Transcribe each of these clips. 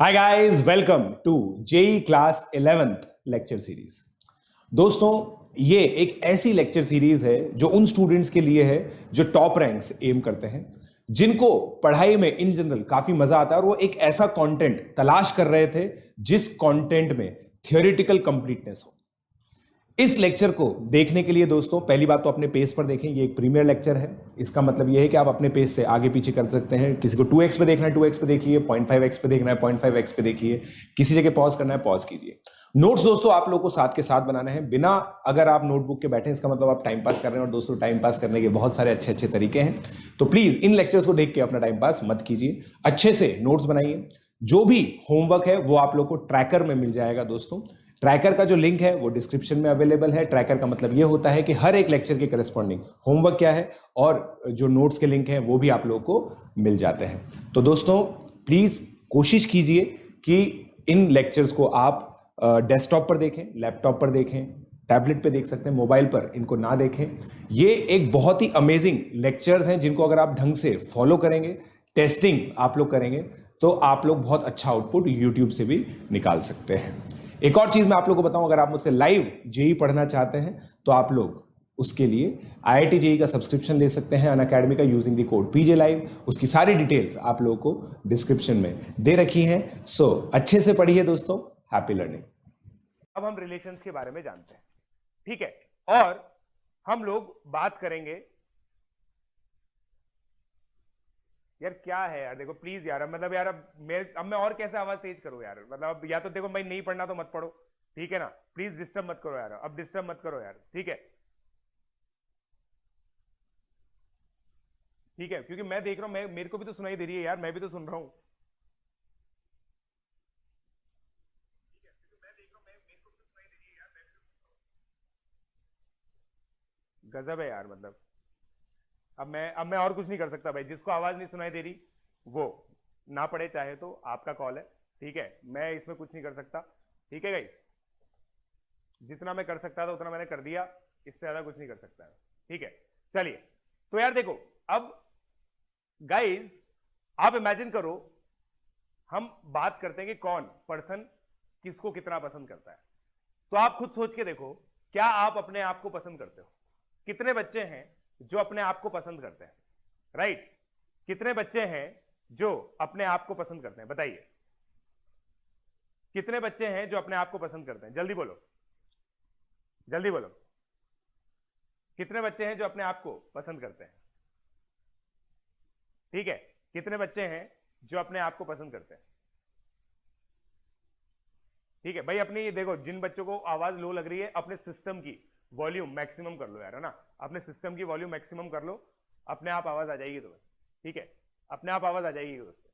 Hi guys, welcome to JEE class 11th lecture series. दोस्तों, ये एक ऐसी लेक्चर सीरीज है जो उन स्टूडेंट्स के लिए है जो टॉप रैंक्स एम करते हैं, जिनको पढ़ाई में इन जनरल काफी मजा आता है और वो एक ऐसा कंटेंट तलाश कर रहे थे जिस कंटेंट में थियोरेटिकल कंप्लीटनेस हो। इस लेक्चर को देखने के लिए दोस्तों, पहली बात तो अपने पेज पर देखें। ये एक प्रीमियर लेक्चर है। इसका मतलब ये है कि आप अपने पेज से आगे पीछे कर सकते हैं। किसी को 2x पे देखना है 2x पे देखिए, 0.5x पे देखना है 0.5x पे देखिए, किसी जगह पॉज करना है पॉज कीजिए। नोट्स दोस्तों आप लोगों को साथ के साथ बनाने हैं, बिना अगर आप नोटबुक के बैठे, इसका मतलब आप टाइम पास कर रहे हैं। और दोस्तों, टाइम पास करने के बहुत सारे अच्छे अच्छे तरीके हैं, तो प्लीज इन लेक्चर्स को देख के अपना टाइम पास मत कीजिए। अच्छे से नोट्स बनाइए। जो भी होमवर्क है वो आप लोग को ट्रैकर में मिल जाएगा दोस्तों। ट्रैकर का जो लिंक है वो डिस्क्रिप्शन में अवेलेबल है। ट्रैकर का मतलब ये होता है कि हर एक लेक्चर के करस्पॉन्डिंग होमवर्क क्या है और जो नोट्स के लिंक हैं वो भी आप लोगों को मिल जाते हैं। तो दोस्तों, प्लीज कोशिश कीजिए कि इन लेक्चर्स को आप डेस्कटॉप पर देखें, लैपटॉप पर देखें, टैबलेट पे देख सकते हैं, मोबाइल पर इनको ना देखें। ये एक बहुत ही अमेजिंग लेक्चर्स हैं जिनको अगर आप ढंग से फॉलो करेंगे, टेस्टिंग आप लोग करेंगे, तो आप लोग बहुत अच्छा आउटपुट यूट्यूब से भी निकाल सकते हैं। एक और चीज मैं आप लोगों को बताऊं, अगर आप मुझसे लाइव जेई पढ़ना चाहते हैं तो आप लोग उसके लिए आईआईटी जेई का सब्सक्रिप्शन ले सकते हैं अनअकैडमी का, using the code PJ live. उसकी सारी डिटेल्स आप लोगों को डिस्क्रिप्शन में दे रखी हैं। सो अच्छे से पढ़िए दोस्तों। Happy learning. अब हम रिलेशंस के बारे में जानते हैं, ठीक है। और हम लोग बात करेंगे यार, क्या है यार, देखो प्लीज यार, मतलब यार अब मैं और कैसे आवाज तेज करूं यार, मतलब या तो देखो भाई नहीं पढ़ना तो मत पढ़ो, ठीक है ना। प्लीज डिस्टर्ब मत करो यार, अब डिस्टर्ब मत करो यार, ठीक है। ठीक है, क्योंकि मैं देख रहा हूं, मेरे को भी तो सुनाई दे रही है यार, मैं भी तो सुन रहा हूं। गजब है यार, मतलब अब मैं और कुछ नहीं कर सकता भाई। जिसको आवाज नहीं सुनाई दे रही वो ना पढ़े, चाहे तो आपका कॉल है, ठीक है। मैं इसमें कुछ नहीं कर सकता, ठीक है गाइस। जितना मैं कर सकता था उतना मैंने कर दिया, इससे ज्यादा कुछ नहीं कर सकता है, ठीक है। चलिए, तो यार देखो, अब गाइस आप इमेजिन करो, हम बात करते हैं कि कौन पर्सन किसको कितना पसंद करता है। तो आप खुद सोच के देखो, क्या आप अपने आप को पसंद करते हो? कितने बच्चे हैं जो अपने आप को पसंद करते हैं? राइट। कितने बच्चे हैं जो अपने आप को पसंद करते हैं? बताइए, कितने बच्चे हैं जो अपने आप को पसंद करते हैं? जल्दी बोलो, जल्दी बोलो। कितने बच्चे हैं जो अपने आप को पसंद करते हैं? ठीक है, कितने बच्चे हैं जो अपने आप को पसंद करते हैं? ठीक है भाई, अपनी देखो, जिन बच्चों को आवाज लो लग रही है, अपने सिस्टम की वॉल्यूम मैक्सिमम कर लो यार, है ना। अपने सिस्टम की वॉल्यूम मैक्सिमम कर लो, अपने आप आवाज आ जाएगी तुम्हें, ठीक है। अपने आप आवाज आ जाएगी दोस्तों,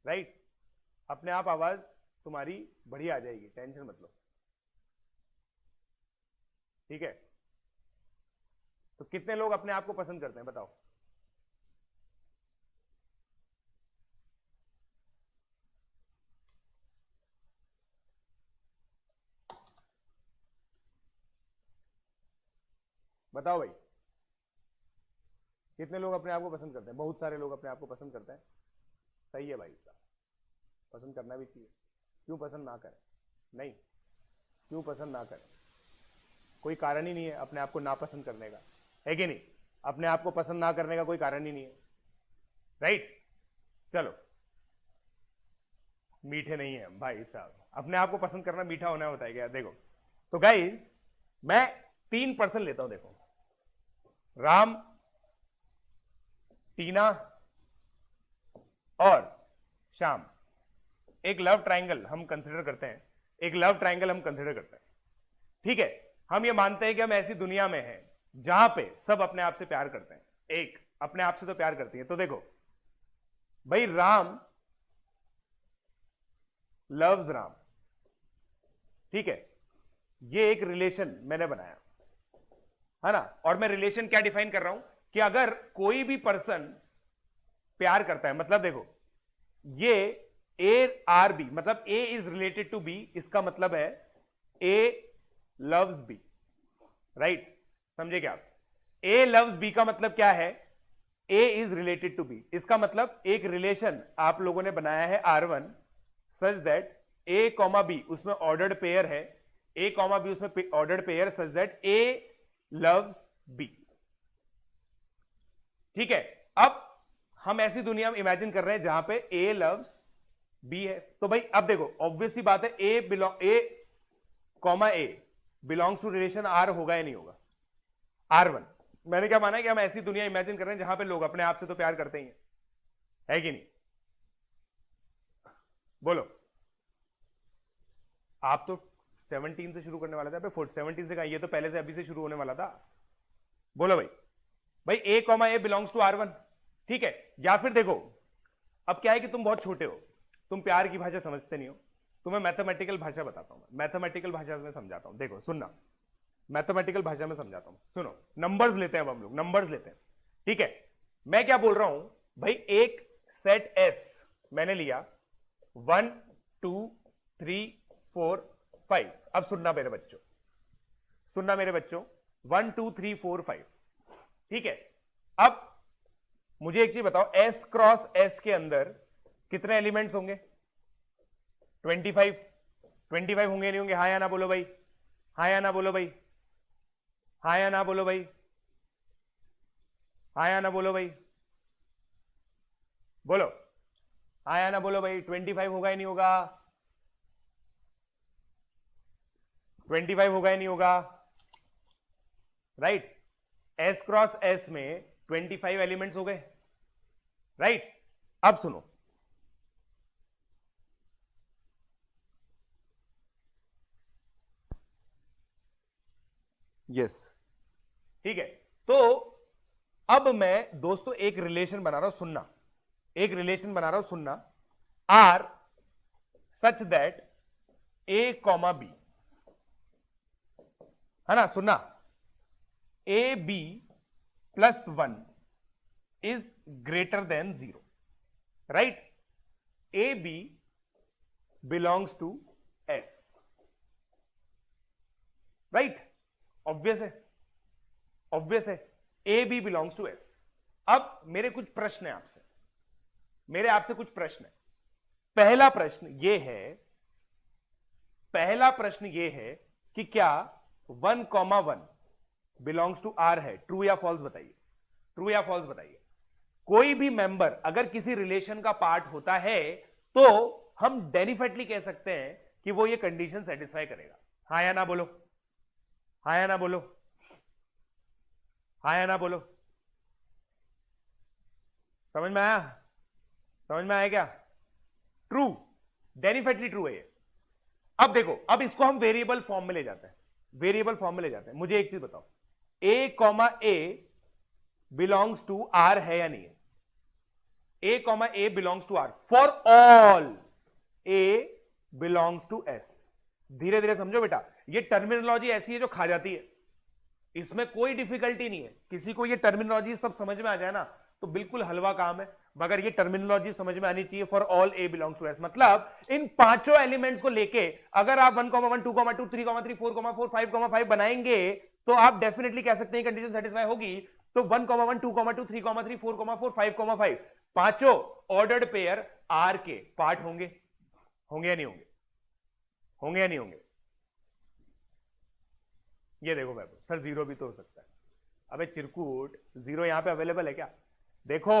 राइट। अपने आप आवाज तुम्हारी बढ़िया आ जाएगी, टेंशन मत लो, ठीक है। तो कितने लोग अपने आप को पसंद करते हैं, बताओ। बताओ भाई, कितने लोग अपने आप को पसंद करते हैं? बहुत सारे लोग अपने आप को पसंद करते हैं। सही है भाई साहब, पसंद करना भी चाहिए। क्यों पसंद ना करें? नहीं, क्यों पसंद ना करें? कोई कारण ही नहीं है अपने आप को नापसंद करने का, है कि नहीं? अपने आप को पसंद ना करने का कोई कारण ही नहीं है, राइट। चलो, मीठे नहीं है भाई साहब, अपने आप को पसंद करना मीठा होना होता है क्या? देखो, तो गाइस मैं 3% लेता हूं, देखो। राम, टीना और श्याम, एक लव ट्रायंगल हम कंसिडर करते हैं, एक लव ट्रायंगल हम कंसिडर करते हैं, ठीक है। हम ये मानते हैं कि हम ऐसी दुनिया में हैं जहां पे सब अपने आप से प्यार करते हैं, एक अपने आप से तो प्यार करती है। तो देखो भाई, राम लव्स राम, ठीक है। ये एक रिलेशन मैंने बनाया, है ना। और मैं रिलेशन क्या डिफाइन कर रहा हूं कि अगर कोई भी पर्सन प्यार करता है, मतलब देखो, ये ए आर बी, मतलब A is related to B, इसका मतलब है ए लव्स बी, राइट। समझे क्या आप? ए लव्स बी का मतलब क्या है A is related to B, इसका मतलब एक रिलेशन आप लोगों ने बनाया है R1 such that A comma B उसमें ऑर्डर्ड पेयर है, A कॉमा B उसमें ordered pair such that A loves B। ठीक है, अब हम ऐसी दुनिया में इमेजिन कर रहे हैं जहां पे A लव्स B है। तो भाई अब देखो ऑब्वियस सी बात है, A comma A belongs to relation R होगा या नहीं होगा? R1। मैंने क्या माना है कि हम ऐसी दुनिया इमेजिन कर रहे हैं जहां पे लोग अपने आप से तो प्यार करते ही हैं, है कि नहीं? बोलो, आप तो 17 से शुरू करने वाला था, 17 से कहा, ये तो पहले से अभी से शुरू होने वाला था। बोलो भाई, भाई A comma A belongs to R1, ठीक है? या फिर देखो, अब क्या है कि तुम बहुत छोटे हो, तुम प्यार की भाषा समझते नहीं हो, तुम्हें मैथमेटिकल भाषा बताता हूं, मैथमेटिकल भाषा में समझाता हूं। देखो सुनना, मैथमेटिकल भाषा में समझाता हूं, सुनो। नंबर्स लेते हैं, अब हम लोग नंबर्स लेते हैं, ठीक है? मैं क्या बोल रहा हूं भाई, एक सेट S मैंने लिया 1 2 3 4 5। अब सुनना मेरे बच्चों, सुनना मेरे बच्चों, 1 2 3 4 5, ठीक है? अब मुझे एक चीज बताओ, S क्रॉस S के अंदर कितने एलिमेंट्स होंगे? 25 होंगे नहीं होंगे? हाँ या ना बोलो भाई, हाँ या ना बोलो भाई, हाँ या ना बोलो भाई, हाँ या ना बोलो भाई, बोलो, हाँ या ना बोलो भाई। 25 होगा या नहीं होगा? 25 होगा या नहीं होगा? राइट, S क्रॉस S में 25 एलिमेंट्स हो गए, राइट? अब सुनो, यस, ठीक है? तो अब मैं दोस्तों एक रिलेशन बना रहा हूं, सुनना, एक रिलेशन बना रहा हूं, सुनना। R such that A comma B, है ना? सुनना, AB plus 1 is greater than 0, right? AB belongs to S, right? Obvious है, ऑब्वियस है, A B belongs to S. अब मेरे कुछ प्रश्न है आपसे, मेरे आपसे कुछ प्रश्न है। पहला प्रश्न ये है, पहला प्रश्न ये है कि क्या 1 कॉमा 1 बिलोंग्स टू आर है? ट्रू या फॉल्स बताइए, ट्रू या फॉल्स बताइए। कोई भी मेंबर अगर किसी रिलेशन का पार्ट होता है तो हम डेफिनेटली कह सकते हैं कि वो ये कंडीशन सेटिस्फाई करेगा। हाँ या ना बोलो, हाँ या ना बोलो, हाँ या ना बोलो। समझ में आया? समझ में आया क्या? ट्रू, डेफिनेटली ट्रू है ये। अब देखो, अब इसको हम वेरिएबल फॉर्म में ले जाते हैं, वेरिएबल फॉर्म में ले जाते हैं। मुझे एक चीज बताओ, a comma A belongs to R है या नहीं है? A comma A belongs to R for all A belongs to S. धीरे धीरे समझो बेटा, ये टर्मिनोलॉजी ऐसी है जो खा जाती है, इसमें कोई डिफिकल्टी नहीं है। किसी को ये टर्मिनोलॉजी सब समझ में आ जाए ना तो बिल्कुल हलवा काम है, मगर ये टर्मिनोलॉजी समझ में आनी चाहिए। For all A belongs to S मतलब इन पांचों एलिमेंट्स को लेके अगर आप 1 1 2 2 3 3 4 4 5 5 बनाएंगे तो आप डेफिनेटली कह सकते हैं कंडीशन सेटिस्फाई होगी। तो 1 1 2 2 3 3 4 4 5 5 पांचों ऑर्डर्ड पेयर आर के पार्ट होंगे, होंगे या नहीं होंगे? होंगे या नहीं होंगे? ये देखो भाई, सर जीरो भी तो हो सकता है। अबे चिरकुट, जीरो यहां पे अवेलेबल है क्या? देखो,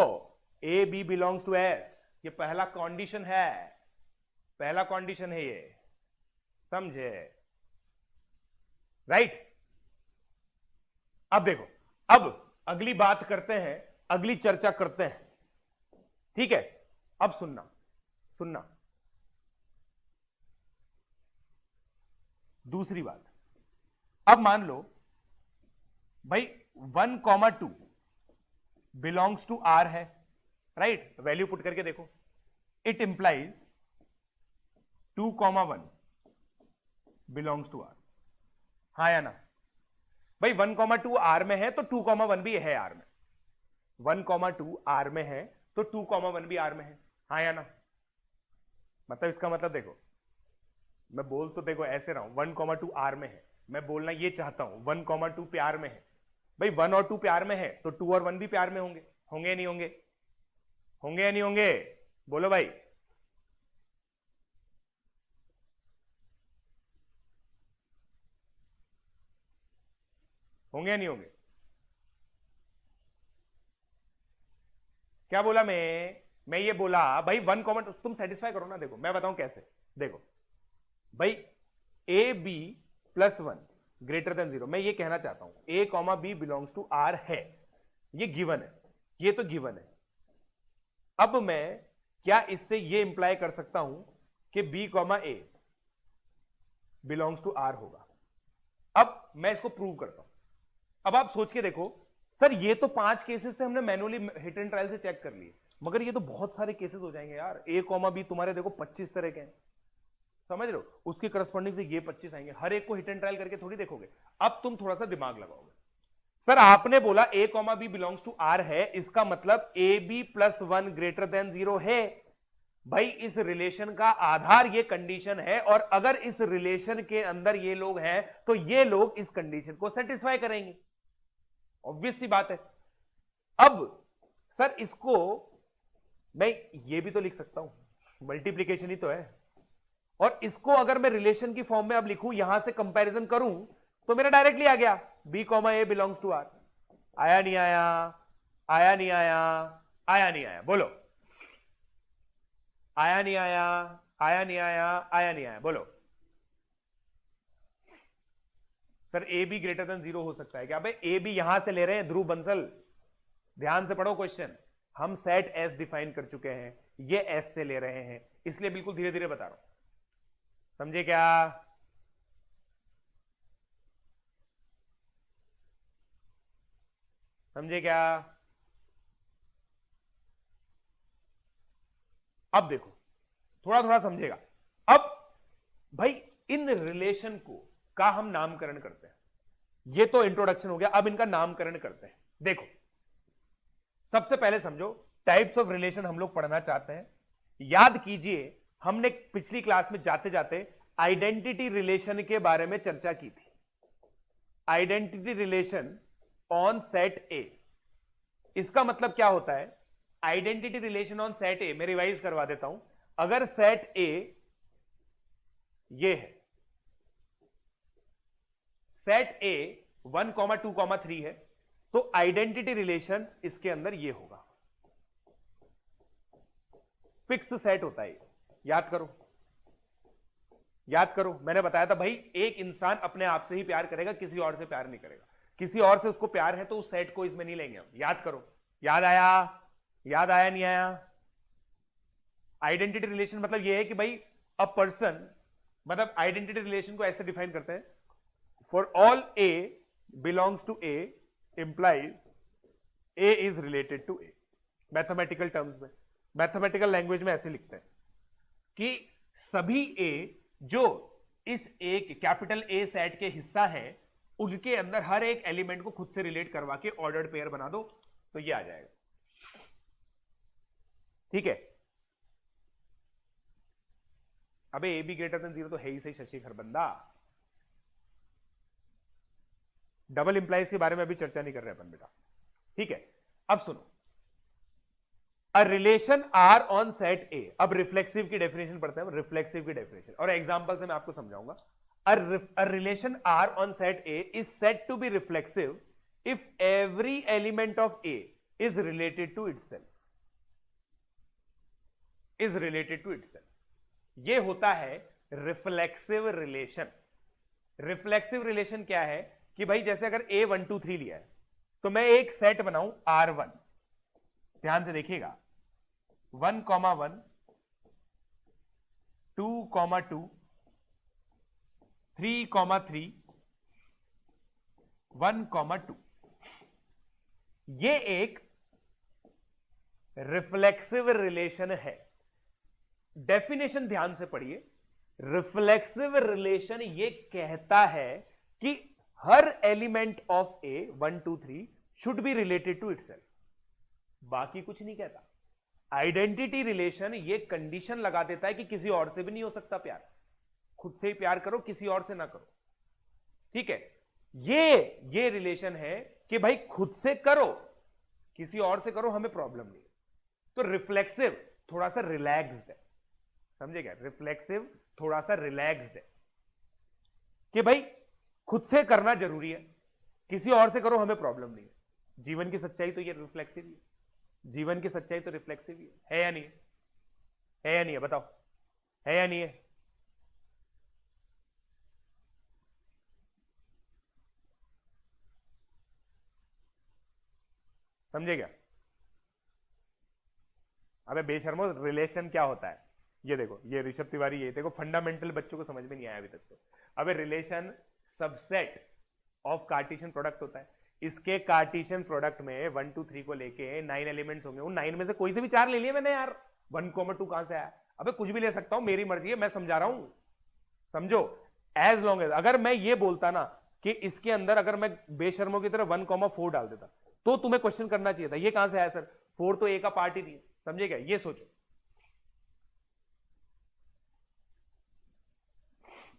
A B belongs to S, ये पहला कंडीशन है, पहला कंडीशन है ये, समझे? राइट? अब देखो, अब अगली बात करते हैं, अगली चर्चा करते हैं, ठीक है? अब सुनना, सुनना, दूसरी बात। अब मान लो भाई 1 कॉमा 2 बिलोंग्स टू आर है, राइट? वैल्यू पुट करके देखो, it implies 2 comma 1 belongs to R. हाँ या ना? भाई 1 कॉमा 2 आर में है तो 2 कॉमा 1 भी है आर में। 1 कॉमा 2 आर में है तो 2 कॉमा 1 भी आर में है। हाँ या ना? मतलब इसका मतलब देखो, मैं बोल तो देखो ऐसे रहा हूं, 1 कॉमा 2 आर में है, मैं बोलना ये चाहता हूं 1 कॉमा 2 प्यार में है। भाई 1 और 2 प्यार में है तो 2 और 1 भी प्यार में होंगे। होंगे नहीं होंगे? होंगे या नहीं होंगे? बोलो भाई। होंगे या नहीं होंगे? क्या बोला मैं ये बोला भाई 1 कॉमन, तुम सेटिस्फाई करो ना। देखो मैं बताऊं कैसे। देखो भाई A B plus 1 greater than 0, मैं ये कहना चाहता हूं a comma b belongs to R है, ये गिवन है, ये तो गिवन है। अब मैं क्या इससे ये इंप्लाई कर सकता हूं कि B comma A belongs to R होगा? अब मैं इसको प्रूव करता हूं। अब आप सोच के देखो सर, ये तो 5 केसेस थे, हमने मैनुअली हिट एंड ट्रायल से चेक कर लिए, मगर ये तो बहुत सारे केसेस हो जाएंगे यार। ए कॉमा बी तुम्हारे देखो 25 तरह के हैं, समझ रहे हो? उसके करस्पॉन्डिंग से ये 25 आएंगे, हर एक को हिट एंड ट्रायल करके थोड़ी देखोगे। अब तुम थोड़ा सा दिमाग लगाओगे। सर आपने बोला a comma b belongs to R है, इसका मतलब a B plus 1 greater than 0 है। भाई इस रिलेशन का आधार ये कंडीशन है, और अगर इस रिलेशन के अंदर ये लोग हैं तो ये लोग इस कंडीशन को सेटिस्फाई करेंगे। ऑब्वियस सी बात है। अब सर इसको मैं ये भी तो लिख सकता हूं, मल्टीप्लीकेशन ही तो है, और इसको अगर मैं रिलेशन की फॉर्म में अब लिखूं, यहां से कंपैरिजन करूं, तो मेरा डायरेक्टली आ गया B comma A belongs to R. आया नहीं आया? आया नहीं आया? आया नहीं आया? बोलो। आया नहीं आया? आया नहीं आया? आया नहीं आया? बोलो। Sir A be greater than 0 हो सकता है क्या? भाई ए बी यहां से ले रहे हैं ध्रुव बंसल, ध्यान से पढ़ो क्वेश्चन। हम सेट एस डिफाइन कर चुके हैं, ये एस से ले रहे हैं, इसलिए बिल्कुल धीरे धीरे बता रहा हूं। समझे क्या? समझे क्या? अब देखो थोड़ा थोड़ा समझेगा। अब भाई इन रिलेशन को का हम नामकरण करते हैं, ये तो इंट्रोडक्शन हो गया, अब इनका नामकरण करते हैं। देखो सबसे पहले समझो टाइप्स ऑफ रिलेशन हम लोग पढ़ना चाहते हैं। याद कीजिए हमने पिछली क्लास में जाते जाते आइडेंटिटी रिलेशन के बारे में चर्चा की थी। Identity relation on set A, इसका मतलब क्या होता है? आइडेंटिटी रिलेशन ऑन सेट ए, मैं रिवाइज करवा देता हूं। अगर सेट ए ये है, सेट ए 1, 2, 3 है, तो आइडेंटिटी रिलेशन इसके अंदर ये होगा। फिक्स सेट होता है, याद करो, याद करो। मैंने बताया था भाई एक इंसान अपने आप से ही प्यार करेगा, किसी और से प्यार नहीं करेगा। किसी और से उसको प्यार है तो उस सेट को इसमें नहीं लेंगे हम। याद करो, याद आया? याद आया नहीं आया? आइडेंटिटी रिलेशन मतलब ये है कि भाई अ पर्सन, मतलब आइडेंटिटी रिलेशन को ऐसे डिफाइन करते हैं, for all A belongs to A implies A is related to A. Mathematical terms में, मैथमेटिकल लैंग्वेज में ऐसे लिखते हैं कि सभी ए जो इस एक कैपिटल ए सेट के हिस्सा है, उनके अंदर हर एक एलिमेंट को खुद से रिलेट करवा के ऑर्डर्ड पेयर बना दो, तो ये आ जाएगा। ठीक है? अबे ए बी ग्रेटर देन 0 तो है ही सही शशिखर बंदा। डबल इंप्लाइज के बारे में अभी चर्चा नहीं कर रहे अपन बेटा, ठीक है? अब सुनो, a relation R on set A. अब रिफ्लेक्सिव की डेफिनेशन पढ़ते हैं, रिफ्लेक्सिव की डेफिनेशन, और एग्जांपल से मैं आपको समझाऊंगा। A relation R on set A is said to be reflexive if every element of A is related to itself. Is related to itself, ये होता है रिफ्लेक्सिव रिलेशन। रिफ्लेक्सिव रिलेशन क्या है कि भाई जैसे अगर ए 1 2 3 लिया है, तो मैं एक सेट बनाऊं R1, ध्यान से देखिएगा, 1, 1, 2, 2, 3, 3, 1, 2। ये एक रिफ्लेक्सिव रिलेशन है। डेफिनेशन ध्यान से पढ़िए। रिफ्लेक्सिव रिलेशन ये कहता है कि हर element of a 1, 2, 3 should be related to itself, बाकी कुछ नहीं कहता। आइडेंटिटी रिलेशन ये कंडीशन लगा देता है कि किसी और से भी नहीं हो सकता प्यार, खुद से ही प्यार करो, किसी और से ना करो। ठीक है? ये रिलेशन है कि भाई खुद से करो, किसी और से करो हमें प्रॉब्लम नहीं है। तो रिफ्लेक्सिव थोड़ा सा रिलैक्स्ड है, समझे क्या? रिफ्लेक्सिव थोड़ा सा रिलैक्स्ड है कि भाई खुद से करना जरूरी है, किसी और से करो हमें प्रॉब्लम नहीं है। जीवन की सच्चाई तो ये रिफ्लेक्सिव ही है, जीवन की सच्चाई तो रिफ्लेक्सिव ही है या नहीं है? है या नहीं है? बताओ, है या नहीं है? समझे क्या? अबे बेशर्मो, रिलेशन क्या होता है? ये देखो, ये ऋषभ तिवारी, ये देखो फंडामेंटल बच्चों को समझ में नहीं आया अभी तक तो। अबे relation subset of Cartesian product होता है। इसके कार्टेशियन प्रोडक्ट में 1 2 3 को लेके 9 एलिमेंट्स होंगे, उन 9 में से कोई से भी 4 ले लिए मैंने यार। 1, 2 कहां से आया? अबे कुछ भी ले सकता हूं, मेरी मर्जी है, मैं समझा रहा हूं, समझो। एज लॉन्ग एज, अगर मैं ये बोलता ना कि इसके अंदर अगर मैं बेशर्मों की तरह 1, 4 डाल देता तो तुम्हें क्वेश्चन करना चाहिए था, ये कहां से आया सर? 4 तो ए का पार्ट ही नहीं है, समझे क्या? ये सोचो।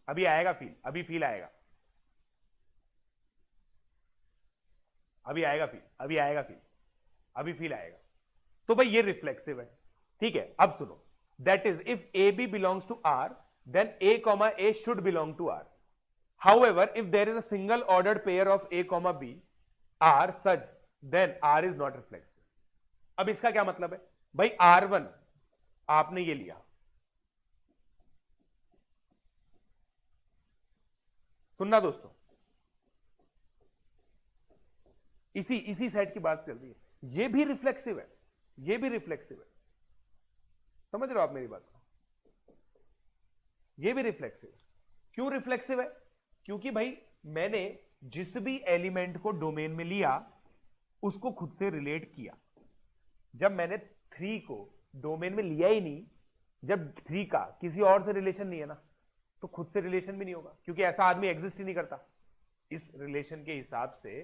अभी आएगा फील, अभी फील आएगा, अभी आएगा फील, अभी आएगा फील, अभी फील आएगा। तो भाई ये रिफ्लेक्सिव है, ठीक है? अब सुनो, that is if A B belongs to R then A comma A should belong to R. However if there is a single ordered pair of A comma B R such then R is not reflexive. अब इसका क्या मतलब है भाई? R1 आपने ये लिया, सुनना दोस्तों, इसी सेट की बात चल रही है, ये भी रिफ्लेक्सिव है, ये भी रिफ्लेक्सिव है, समझ रहे हो आप मेरी बात को? ये भी रिफ्लेक्सिव है। क्यों रिफ्लेक्सिव है? क्योंकि भाई मैंने जिस भी एलिमेंट को डोमेन में लिया उसको खुद से रिलेट किया। जब मैंने 3 को डोमेन में लिया ही नहीं, जब 3 का किसी और से रिलेशन नहीं है ना, तो खुद से रिलेशन भी नहीं होगा, क्योंकि ऐसा आदमी एग्जिस्ट ही नहीं करता। इस रिलेशन के हिसाब से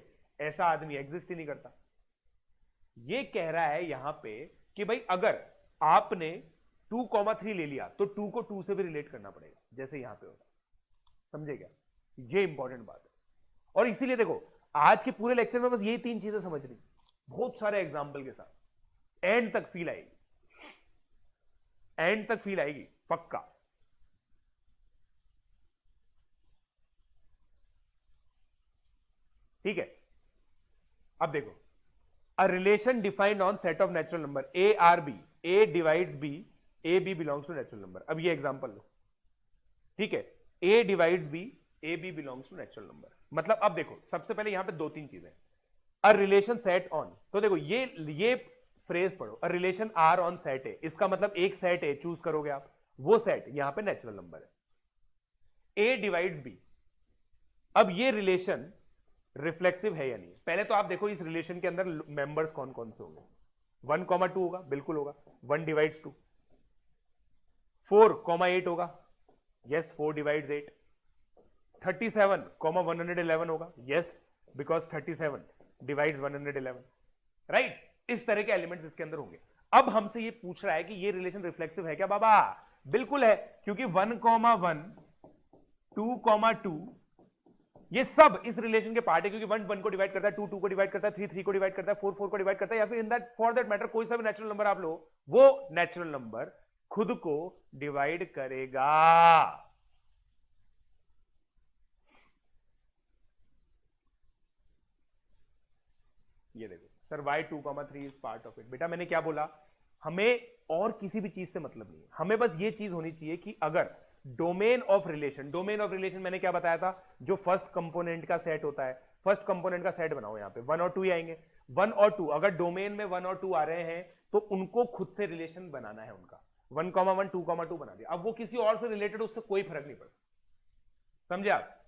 ऐसा आदमी एग्जिस्ट ही नहीं करता। ये कह रहा है यहां पे कि भाई अगर आपने 2,3 ले लिया तो 2 को 2 से भी रिलेट करना पड़ेगा, जैसे यहां पे होगा, समझे क्या? ये इंपॉर्टेंट बात है। और इसीलिए देखो आज के पूरे लेक्चर में बस यही 3 चीजें समझनी, बहुत सारे एग्जाम्पल के साथ, एंड तक फील आएगी, एंड तक फील आएगी पक्का। ठीक है? अब देखो, a relation defined on set of natural number A R B, A divides B, A B belongs to natural number. अब ये एग्जांपल लो, ठीक है? A divides B, A B belongs to natural number. मतलब अब देखो, सबसे पहले यहां पे 2-3 चीजें, अ रिलेशन सेट ऑन, तो देखो ये फ्रेज पढ़ो, a relation R on set A, इसका मतलब एक सेट ए चूज करोगे आप, वो सेट यहां पे नेचुरल नंबर है। ए डिवाइड्स बी, अब ये रिलेशन रिफ्लेक्सिव है या नहीं? पहले तो आप देखो इस रिलेशन के अंदर मेंबर्स कौन कौन से होंगे। 1,2 होगा, बिल्कुल होगा, 1 डिवाइड्स 2। 4,8 होगा, यस 4 डिवाइड्स 8। 37,111 होगा, यस बिकॉज 37 डिवाइड्स 111, राइट? इस तरह के एलिमेंट्स इसके अंदर होंगे। अब हमसे ये पूछ रहा है कि ये रिलेशन रिफ्लेक्सिव है क्या बाबा? बिल्कुल है, क्योंकि 1,1 2,2 ये सब इस रिलेशन के पार्ट है, क्योंकि 1 1 को डिवाइड करता है, 2 2 को डिवाइड करता है, 3 3 को डिवाइड करता है, 4 4 को डिवाइड करता है, या फिर in that for that matter कोई सा भी नेचुरल नंबर आप लो, वो नेचुरल नंबर खुद को डिवाइड करेगा। ये देखो sir, y 2,3 is part of it. बेटा मैंने क्या बोला? हमें और किसी भी चीज से मतलब नहीं है, हमें बस ये चीज होनी चाहिए कि अगर domain of relation, domain of relation मैंने क्या बताया था? जो फर्स्ट कंपोनेंट का सेट होता है, फर्स्ट कंपोनेंट का सेट बनाओ, यहां पे 1 और 2 ही आएंगे। 1 और 2, अगर डोमेन में 1 और 2 आ रहे हैं तो उनको खुद से रिलेशन बनाना है उनका। 1,1 2,2 बना दिया, अब वो किसी और से रिलेटेड, उससे कोई फर्क नहीं पड़ता। समझे आप?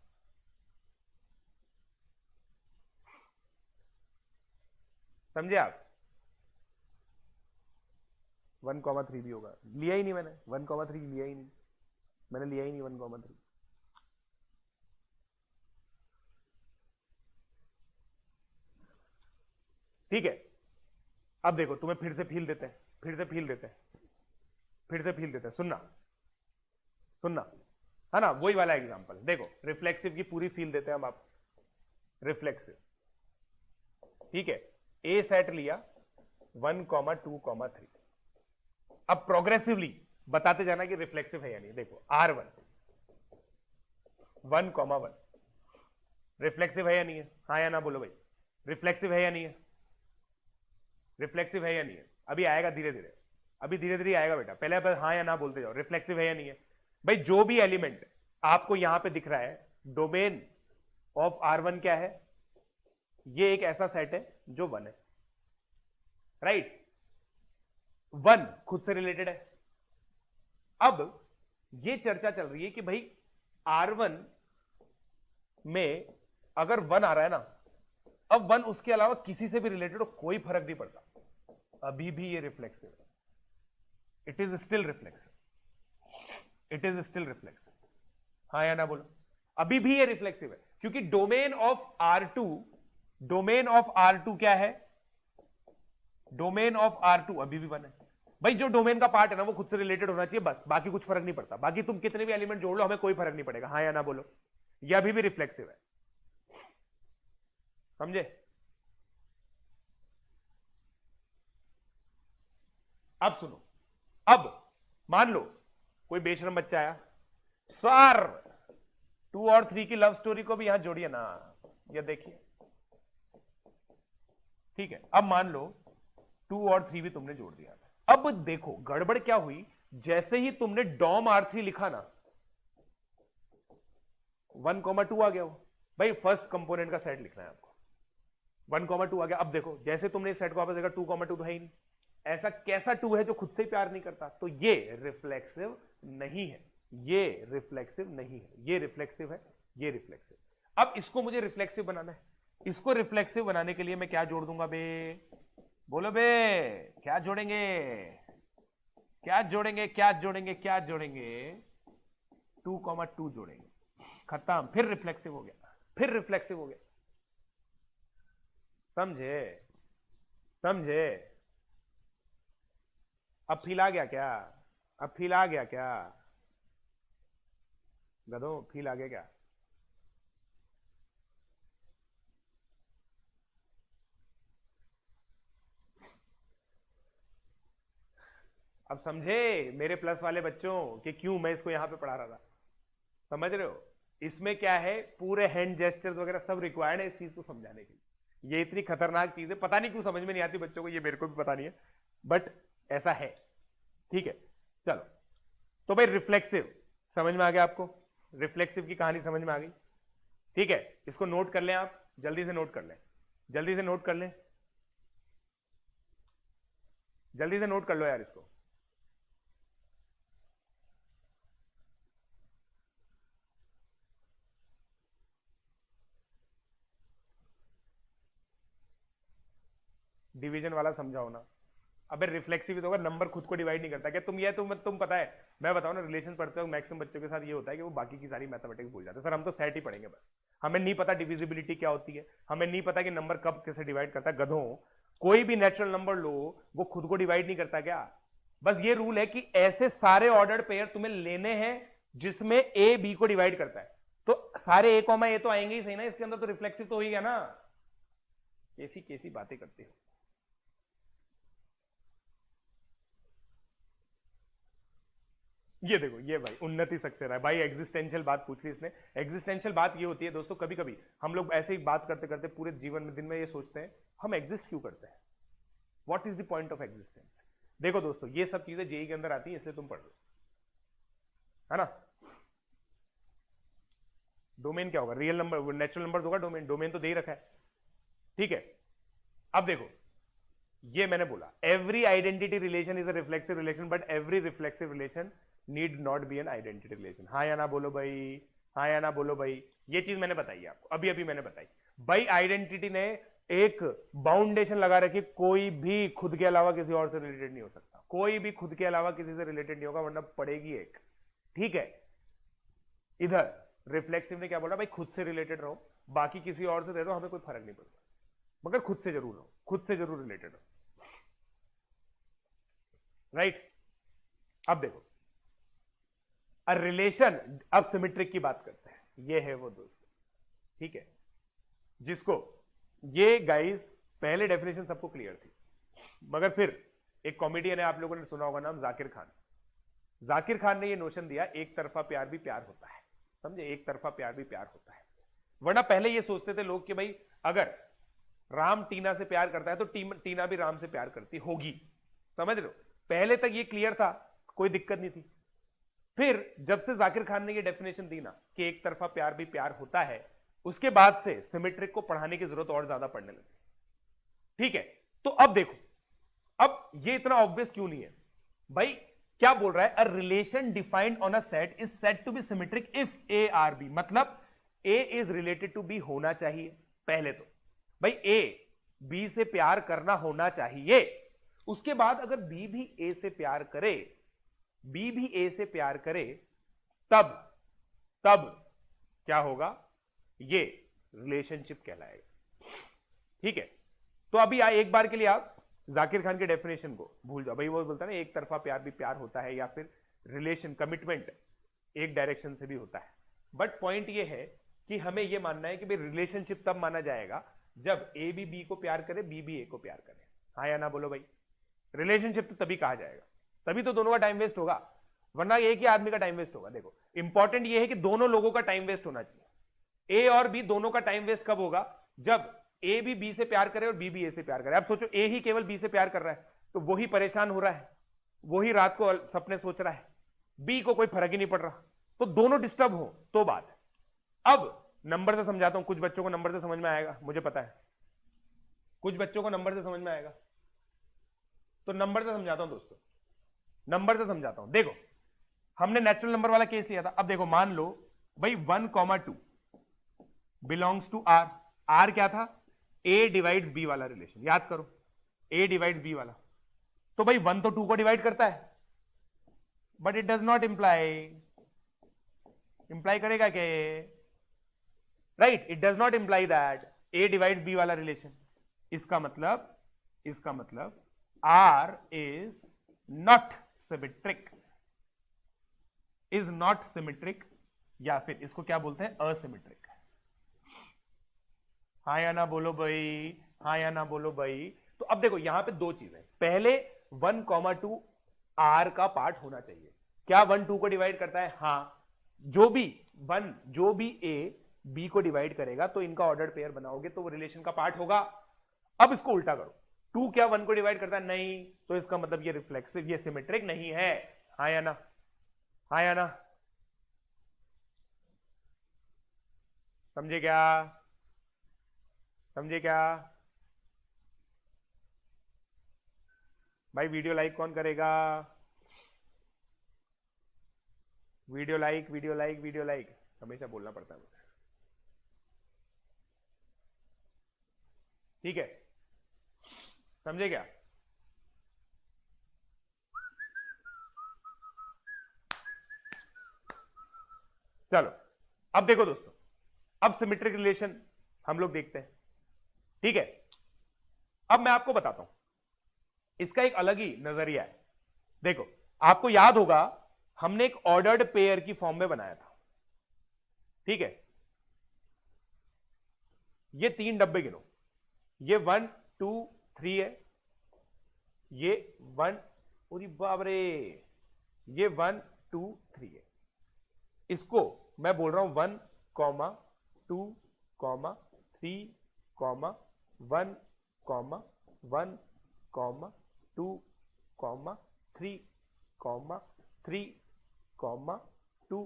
समझे आप? 1,3 भी होगा, लिया ही नहीं मैंने 1,3, लिया ही नहीं मैंने, लिया ही नहीं 1,3। ठीक है? अब देखो तुम्हें फिर से फील देते हैं, फिर से फील देते हैं, फिर से फील देते हैं, सुनना सुनना, है ना? वही वाला एग्जांपल देखो, रिफ्लेक्सिव की पूरी फील देते हैं हम आप। रिफ्लेक्सिव, ठीक है? ए सेट लिया, 1,2,3। अब प्रोग्रेसिवली बताते जाना कि रिफ्लेक्सिव है या नहीं। देखो R1 1,1 रिफ्लेक्सिव है या नहीं है, हाँ या ना बोलो भाई। रिफ्लेक्सिव है या नहीं है, रिफ्लेक्सिव है या नहीं है। अभी आएगा धीरे धीरे, अभी धीरे धीरे आएगा बेटा, पहले बस हाँ या ना बोलते जाओ। रिफ्लेक्सिव है या नहीं है भाई। जो भी एलिमेंट आपको यहां पे दिख रहा है, डोमेन ऑफ R1 क्या है, ये एक ऐसा सेट है जो 1 है, राइट। 1 खुद से रिलेटेड है। अब ये चर्चा चल रही है कि भाई R1 में अगर 1 आ रहा है ना, अब 1 उसके अलावा किसी से भी रिलेटेड हो, कोई फर्क नहीं पड़ता, अभी भी ये रिफ्लेक्सिव है। It is still reflexive, it is still reflexive, हाँ या ना बोलो। अभी भी ये रिफ्लेक्सिव है, क्योंकि domain of R2, domain of R2 क्या है, डोमेन ऑफ R2 अभी भी 1 है भाई। जो डोमेन का पार्ट है ना वो खुद से रिलेटेड होना चाहिए, बस, बाकी कुछ फर्क नहीं पड़ता। बाकी तुम कितने भी एलिमेंट जोड़ लो, हमें कोई फर्क नहीं पड़ेगा, हाँ या ना बोलो। ये अभी भी रिफ्लेक्सिव है, समझे। अब सुनो, अब मान लो कोई बेशरम बच्चा आया, सर 2 और 3 की लव स्टोरी को भी यहां जोड़िए ना, ये देखिए, ठीक है। अब मान लो 2 और 3 भी तुमने जोड़ दिया। अब देखो गड़बड़ क्या हुई, जैसे ही तुमने डॉम R3 लिखा ना, 1,2 आ गया वो भाई। फर्स्ट कंपोनेंट का सेट लिखना है आपको, 1,2 आ गया। अब देखो जैसे तुमने इस सेट को वापस देखा, 2,2 तो है ही नहीं। ऐसा कैसा 2 है जो खुद से ही प्यार नहीं करता, तो ये रिफ्लेक्सिव नहीं है, ये रिफ्लेक्सिव नहीं है, ये रिफ्लेक्सिव है, ये रिफ्लेक्सिव। अब इसको मुझे रिफ्लेक्सिव बनाना है। इसको रिफ्लेक्सिव बनाने के लिए मैं क्या जोड़ दूंगा बे, बोलो बे, क्या जोड़ेंगे, क्या जोड़ेंगे, क्या जोड़ेंगे, क्या जोड़ेंगे, 2,2 जोड़ेंगे, खत्म। फिर रिफ्लेक्सिव हो गया, फिर रिफ्लेक्सिव हो गया, समझे, समझे। अब फील आ गया क्या, अब फील आ गया क्या, गधो फील आ गया क्या। अब समझे मेरे प्लस वाले बच्चों कि क्यों मैं इसको यहां पे पढ़ा रहा था, समझ रहे हो। इसमें क्या है, पूरे हैंड जेस्चर्स वगैरह सब रिक्वायर्ड है इस चीज को समझाने के लिए। ये इतनी खतरनाक चीज है, पता नहीं क्यों समझ में नहीं आती बच्चों को, ये मेरे को भी पता नहीं है, बट ऐसा है, ठीक है। चलो, तो भाई रिफ्लेक्सिव समझ में आ गया आपको, रिफ्लेक्सिव की कहानी समझ में आ गई, ठीक है। इसको नोट कर लें आप, जल्दी से नोट कर लें, जल्दी से नोट कर लें, जल्दी से नोट कर लो यार इसको। डिवीजन वाला समझाओ ना। अबे रिफ्लेक्सिव तो होगा, नंबर खुद को डिवाइड नहीं करता क्या। तुम ये तुम पता है, मैं बताऊं ना, रिलेशन पढ़ते हो मैक्सिमम बच्चों के साथ ये होता है कि वो बाकी की सारी मैथमेटिक्स भूल जाते हैं। सर हम तो सेट ही पढ़ेंगे बस, हमें नहीं पता डिविजिबिलिटी क्या होती है, हमें नहीं पता कि नंबर कब कैसे डिवाइड करता है। गधों, कोई भी नेचुरल नंबर लो वो खुद को डिवाइड नहीं करता क्या। बस ये रूल है कि ऐसे सारे ऑर्डर्ड पेयर तुम्हें लेने हैं जिसमें ए बी को डिवाइड करता है, तो सारे ए कॉमा ए तो आएंगे ही सही ना इसके अंदर, तो रिफ्लेक्सिव तो हो ही गया ना। कैसी कैसी बातें करते हो। ये देखो, ये भाई उन्नति सक्सेना है भाई, एग्जिस्टेंशियल बात पूछ ली इसने। एग्जिस्टेंशियल बात ये होती है दोस्तों, कभी कभी हम लोग ऐसे ही बात करते करते पूरे जीवन में दिन में ये सोचते हैं हम एग्जिस्ट क्यों करते हैं, what is the point of existence. देखो दोस्तों, ये सब चीजें जेई के अंदर आती है, इसलिए तुम पढ़ लो, है ना। डोमेन क्या होगा, रियल नंबर, नेचुरल नंबर होगा डोमेन, डोमेन तो दे ही रखा है, ठीक है। अब देखो, ये मैंने बोला every identity relation is a reflexive relation, but every reflexive relation need not B an identity relation. हाँ या ना बोलो भाई, हाँ या ना बोलो भाई। ये चीज मैंने बताई है आपको, अभी अभी मैंने बताई भाई। आइडेंटिटी ने एक बाउंडेशन लगा रखी, कोई भी खुद के अलावा किसी और से रिलेटेड नहीं हो सकता, कोई भी खुद के अलावा किसी से रिलेटेड नहीं होगा, वरना पड़ेगी एक, ठीक है। इधर रिफ्लेक्सिव ने क्या बोला भाई, खुद से रिलेटेड रहो, बाकी किसी और से दे दो, हमें कोई फर्क नहीं पड़ता, मगर खुद से जरूर रहो, खुद से जरूर रिलेटेड हो, राइट। अब देखो रिलेशन, अब सिमेट्रिक की बात करते हैं, ये है वो दोस्त, ठीक है, जिसको ये गाइस पहले डेफिनेशन सबको क्लियर थी, मगर फिर एक कॉमेडियन है, आप लोगों ने सुना होगा नाम, जाकिर खान। जाकिर खान ने ये नोशन दिया एक तरफा प्यार भी प्यार होता है, समझे, एक तरफा प्यार भी प्यार होता है। वरना पहले ये सोचते थे लोग कि भाई अगर राम टीना से प्यार करता है तो टीना भी राम से प्यार करती होगी, समझ रहे हो, पहले तक ये क्लियर था, कोई दिक्कत नहीं थी। फिर जब से जाकिर खान ने ये डेफिनेशन दी ना कि एक तरफा प्यार भी प्यार होता है, उसके बाद से सिमेट्रिक को पढ़ाने की जरूरत और ज्यादा पड़ने लगी। ठीक है, तो अब देखो, अब ये इतना ऑब्वियस क्यों नहीं है भाई, क्या बोल रहा है, a relation defined on a set is said to be symmetric if A R B, मतलब A is related to B होना चाहिए। पहले तो भाई ए बी से प्यार करना होना चाहिए, उसके बाद अगर बी भी ए से प्यार करे, बी भी ए से प्यार करे, तब तब क्या होगा, ये रिलेशनशिप कहलाएगा। ठीक है, तो अभी एक बार के लिए आप जाकिर खान के डेफिनेशन को भूल जाओ भाई, वो बोलता है ना एक तरफा प्यार भी प्यार होता है, या फिर रिलेशन कमिटमेंट एक डायरेक्शन से भी होता है। बट पॉइंट ये है कि हमें ये मानना है कि भाई रिलेशनशिप तब माना जाएगा जब ए भी बी को प्यार करे, बी भी ए को प्यार करे। हाँ या ना बोलो भाई, रिलेशनशिप तो तभी कहा जाएगा, तभी तो दोनों का टाइम वेस्ट होगा, वरना एक ही आदमी का टाइम वेस्ट होगा। देखो इंपॉर्टेंट ये है कि दोनों लोगों का टाइम वेस्ट होना चाहिए। ए और बी दोनों का टाइम वेस्ट कब होगा, जब ए भी बी से प्यार करे और बी भी ए से प्यार करे। अब सोचो ए ही केवल बी से प्यार कर रहा है, तो वही परेशान हो रहा है, वही रात को सपने सोच रहा है, बी को कोई फर्क ही नहीं पड़ रहा, तो दोनों डिस्टर्ब हो तो बात है। अब नंबर से समझाता हूं, कुछ बच्चों को नंबर से समझ में आएगा, मुझे पता है कुछ बच्चों को नंबर से समझ में आएगा, तो नंबर से समझाता हूं दोस्तों, नंबर से समझाता हूं। देखो हमने नेचुरल नंबर वाला केस लिया था। अब देखो मान लो भाई 1,2 बिलोंग्स टू आर, आर क्या था, ए डिवाइड्स बी वाला रिलेशन, याद करो ए डिवाइड्स बी वाला, तो भाई 1 तो 2 को डिवाइड करता है, but it does not imply करेगा क्या, right, it does not imply that A divides B वाला रिलेशन। इसका मतलब R is not symmetric, is not symmetric, या फिर इसको क्या बोलते हैं, असिमेट्रिक। हाँ या ना बोलो भाई, हाँ या ना बोलो भाई। तो अब देखो यहां पे दो चीजें, पहले 1,2 आर का पार्ट होना चाहिए। क्या 1 2 को डिवाइड करता है, हाँ, जो भी ए बी को डिवाइड करेगा तो इनका ऑर्डर पेयर बनाओगे तो वो रिलेशन का पार्ट होगा। अब इसको उल्टा करो, 2 क्या 1 को डिवाइड करता है, नहीं, तो इसका मतलब ये रिफ्लेक्सिव, ये सिमेट्रिक नहीं है। हाँ या ना, हाँ या ना, समझे क्या, समझे क्या भाई? वीडियो लाइक कौन करेगा, video like, video like, video like, हमेशा बोलना पड़ता है मुझे, ठीक है, समझे क्या? चलो अब देखो दोस्तों, अब सिमेट्रिक रिलेशन हम लोग देखते हैं, ठीक है। अब मैं आपको बताता हूं, इसका एक अलग ही नजरिया है। देखो आपको याद होगा हमने एक ऑर्डर्ड पेयर की फॉर्म में बनाया था, ठीक है। ये 3 डब्बे गिनो, ये 1 2 3 है, ये 1, अरे बाप रे, ये 1 2 3 है। इसको मैं बोल रहा हूं 1, 2, 3, 1, 1, 2, 3, 3, 2,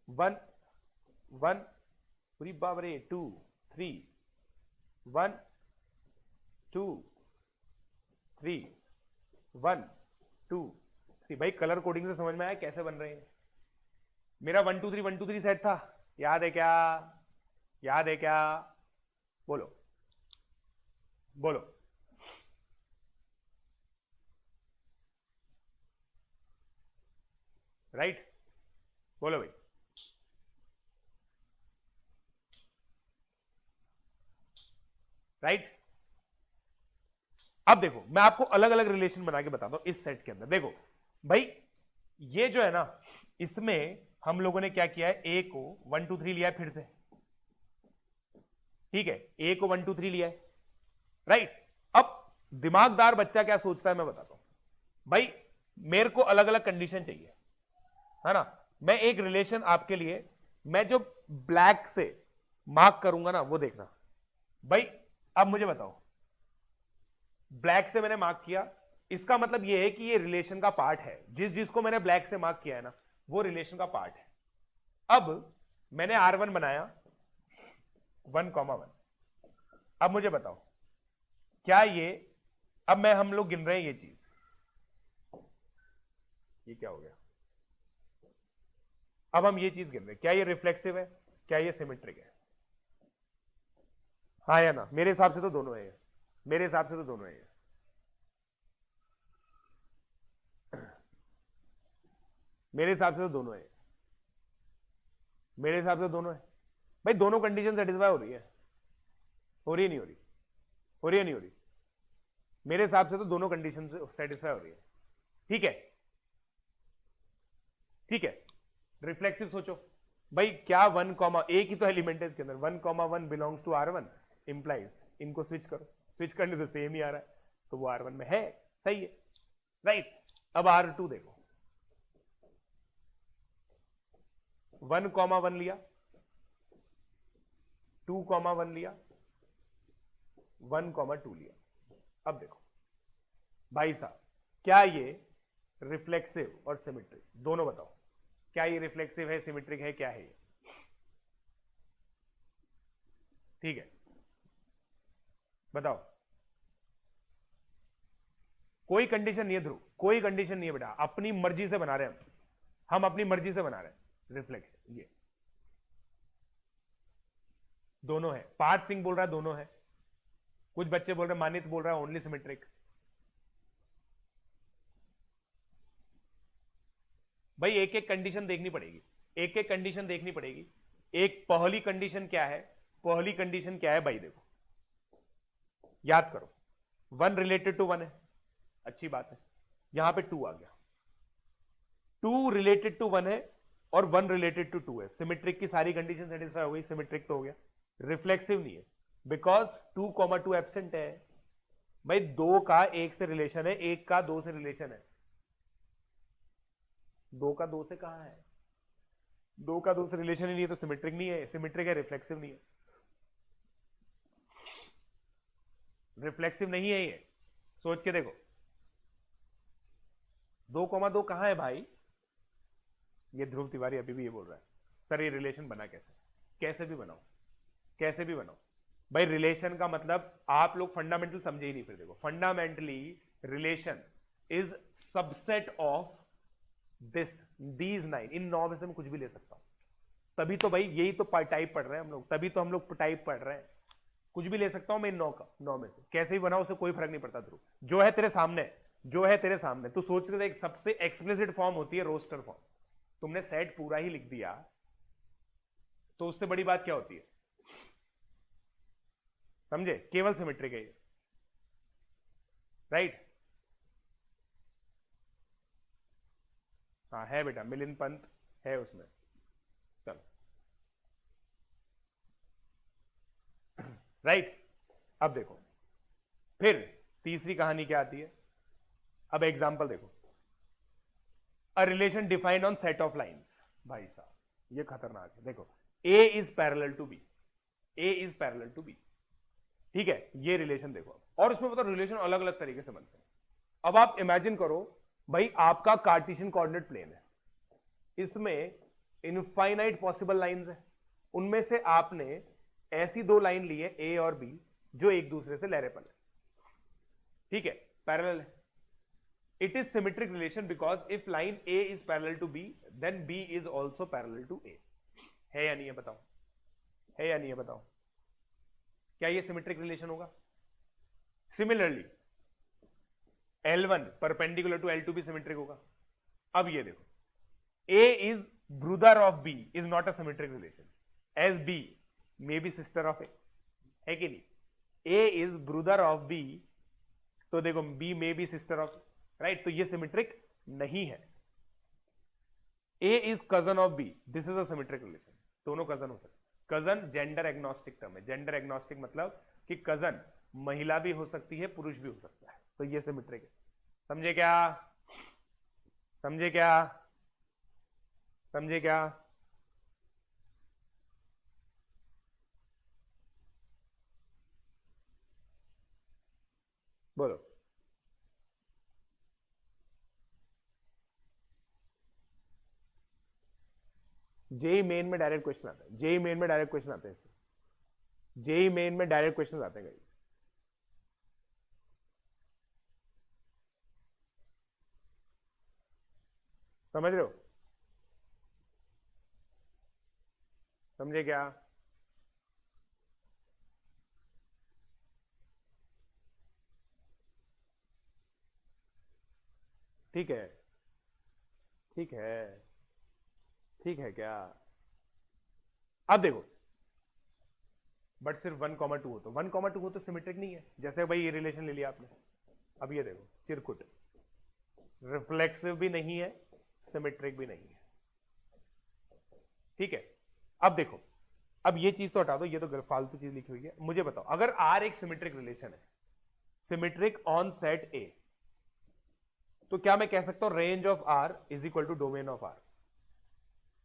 1, 1, पूरी बाबरे 2 3, 1 2 3, 1 2 3। भाई कलर कोडिंग से समझ में आया कैसे बन रहे हैं? मेरा 1 2 3 1 2 3 सेट था, याद है क्या, याद है क्या? बोलो बोलो, राइट, बोलो भाई, राइट। अब देखो मैं आपको अलग अलग रिलेशन बना के बताता हूं इस सेट के अंदर। देखो भाई ये जो है ना, इसमें हम लोगों ने क्या किया है, ए को 1 2 3 लिया है फिर से, ठीक है, ए को 1 2 3 लिया है, राइट। अब दिमागदार बच्चा क्या सोचता है मैं बताता हूं। भाई मेरे को अलग अलग कंडीशन चाहिए, है ना। मैं एक रिलेशन आपके लिए, मैं जो ब्लैक से मार्क करूंगा ना वो देखना। भाई अब मुझे बताओ, ब्लैक से मैंने मार्क किया, इसका मतलब यह है कि ये रिलेशन का पार्ट है। जिसको मैंने ब्लैक से मार्क किया है ना वो रिलेशन का पार्ट है। अब मैंने R1 बनाया 1,1। अब मुझे बताओ क्या ये, अब मैं हम लोग गिन रहे हैं ये चीज, ये क्या हो गया। अब हम ये चीज गिन रहे हैं, क्या ये रिफ्लेक्सिव है, क्या ये सिमेट्रिक है, हाँ या ना। मेरे हिसाब से तो दोनों है ये, मेरे हिसाब से तो दोनों है ये। मेरे हिसाब से तो दोनों है, मेरे हिसाब से दोनों है। भाई दोनों कंडीशन सेटिस्फाई हो रही है, हो रही है नहीं हो रही, हो रही है नहीं हो रही। मेरे हिसाब से तो दोनों कंडीशन सेटिस्फाई हो रही है। ठीक है, ठीक है। रिफ्लेक्सिव सोचो भाई, क्या 1, एक ही तो एलिमेंट है इसके अंदर, 1,1 बिलोंग्स टू R1 इंप्लाइज, इनको स्विच करो, स्विच करने से सेम ही आ रहा है, तो वो R1 में है, सही है, राइट। अब R2 देखो, 1,1 लिया, 2,1 लिया, 1,2 लिया। अब देखो भाई साहब, क्या ये रिफ्लेक्सिव और सिमेट्रिक दोनों, बताओ क्या ये रिफ्लेक्सिव है, सिमेट्रिक है, क्या है ये। ठीक है, बताओ। कोई कंडीशन नहीं है ध्रुव, कोई कंडीशन नहीं है बेटा, अपनी मर्जी से बना रहे हैं हम अपनी मर्जी से बना रहे हैं रिफ्लेक्सिव। ये दोनों है, पार्थ सिंह बोल रहा है दोनों है, कुछ बच्चे बोल रहे हैं, मानित बोल रहा है ओनली सिमेट्रिक। भाई एक एक कंडीशन देखनी पड़ेगी, एक एक कंडीशन देखनी पड़ेगी। एक पहली कंडीशन क्या है, पहली कंडीशन क्या है भाई, देखो याद करो, 1 रिलेटेड टू 1 है, अच्छी बात है। यहां पे 2 आ गया, 2 रिलेटेड टू 1 है और 1 रिलेटेड टू 2 है। सिमेट्रिक की सारी कंडीशन सेटिस्फाई हो गई, सिमेट्रिक तो हो गया। रिफ्लेक्सिव नहीं है बिकॉज 2,2 एब्सेंट है। भाई 2 का 1 से रिलेशन है, 1 का 2 से रिलेशन है, 2 का 2 से कहां है, 2 का 2 से रिलेशन ही नहीं है, तो सिमेट्रिक नहीं है। सिमेट्रिक है, रिफ्लेक्सिव नहीं है, रिफ्लेक्सिव नहीं है ये, सोच के देखो। 2,2 कहां है भाई, ये ध्रुव तिवारी अभी भी ये बोल रहा है सर ये रिलेशन बना कैसे, कैसे भी बनाओ, कैसे भी बनाओ। भाई रिलेशन का मतलब आप लोग फंडामेंटल समझे ही नहीं। फिर देखो, fundamentally relation is subset of this these 9। इन 9 में से मैं कुछ भी ले सकता हूं, तभी तो भाई यही तो टाइप पढ़ रहे हैं हम लोग, तभी तो हम लोग टाइप पढ़ रहे हैं। कुछ भी ले सकता हूं मैं इन 9 में से, कैसे भी बनाओ उसे कोई फर्क नहीं पड़ता। ध्रुव जो है तेरे सामने, जो है तेरे सामने, तू सोच के एक सबसे एक्सप्लिसिट फॉर्म होती है रोस्टर फॉर्म। तुमने सेट पूरा ही लिख दिया तो उससे बड़ी बात क्या होती है, समझे। केवल सिमेट्रिक है ये, राइट। हाँ है बेटा, मिलिंद पंत है उसमें, चलो राइट। अब देखो फिर तीसरी कहानी क्या आती है। अब एग्जांपल देखो, a relation defined on set of lines. भाई साहब ये खतरनाक है, देखो a is parallel to b, a is parallel to b, ठीक है। ये रिलेशन देखो, और उसमें मतलब रिलेशन अलग अलग तरीके से बनते हैं। अब आप इमेजिन करो भाई, आपका कार्टेशियन कोऑर्डिनेट प्लेन है, इसमें इनफाइनाइट पॉसिबल लाइंस है, उनमें से आपने ऐसी 2 लाइन ली है ए और बी जो एक दूसरे से लहरेपन है, ठीक है, पैरेलल है। It is symmetric relation because if line a is parallel to b then b is also parallel to ए। है या नहीं है बताओ, है या नहीं है बताओ, क्या ये सिमेट्रिक रिलेशन होगा। Similarly L1 perpendicular to L2 भी सिमेट्रिक होगा। अब ये देखो, A is brother of B is not a symmetric relation as B may be sister of A, है कि नहीं। A is brother of B, तो देखो B may be sister of A, right, तो ये सिमेट्रिक नहीं है। A is cousin of B, this is a symmetric relation, दोनों कजन हो सकते। कजन जेंडर एग्नोस्टिक टर्म है, जेंडर एग्नोस्टिक मतलब कि कजन महिला भी हो सकती है, पुरुष भी हो सकता है, तो ये सिमेट्रिक है। समझे क्या? समझे क्या? समझे क्या? बोलो। जेई मेन में डायरेक्ट क्वेश्चन आता है, जेई मेन में डायरेक्ट क्वेश्चन आते हैं, जेई मेन में डायरेक्ट क्वेश्चन आते हैं। समझ रहे हो? समझे क्या? ठीक है, ठीक है, ठीक है क्या? अब देखो, बट सिर्फ 1,2 हो तो 1,2 हो तो सिमेट्रिक नहीं है। जैसे भाई ये रिलेशन ले लिया आपने, अब ये देखो चिरकुट, रिफ्लेक्सिव भी नहीं है, सिमेट्रिक भी नहीं है। ठीक है, अब देखो, अब ये चीज तो हटा दो, ये तो फालतू चीज लिखी हुई है। मुझे बताओ, अगर आर एक सिमेट्रिक रिलेशन है, सिमेट्रिक ऑन सेट ए, तो क्या मैं कह सकता हूं range of R is equal to domain of R?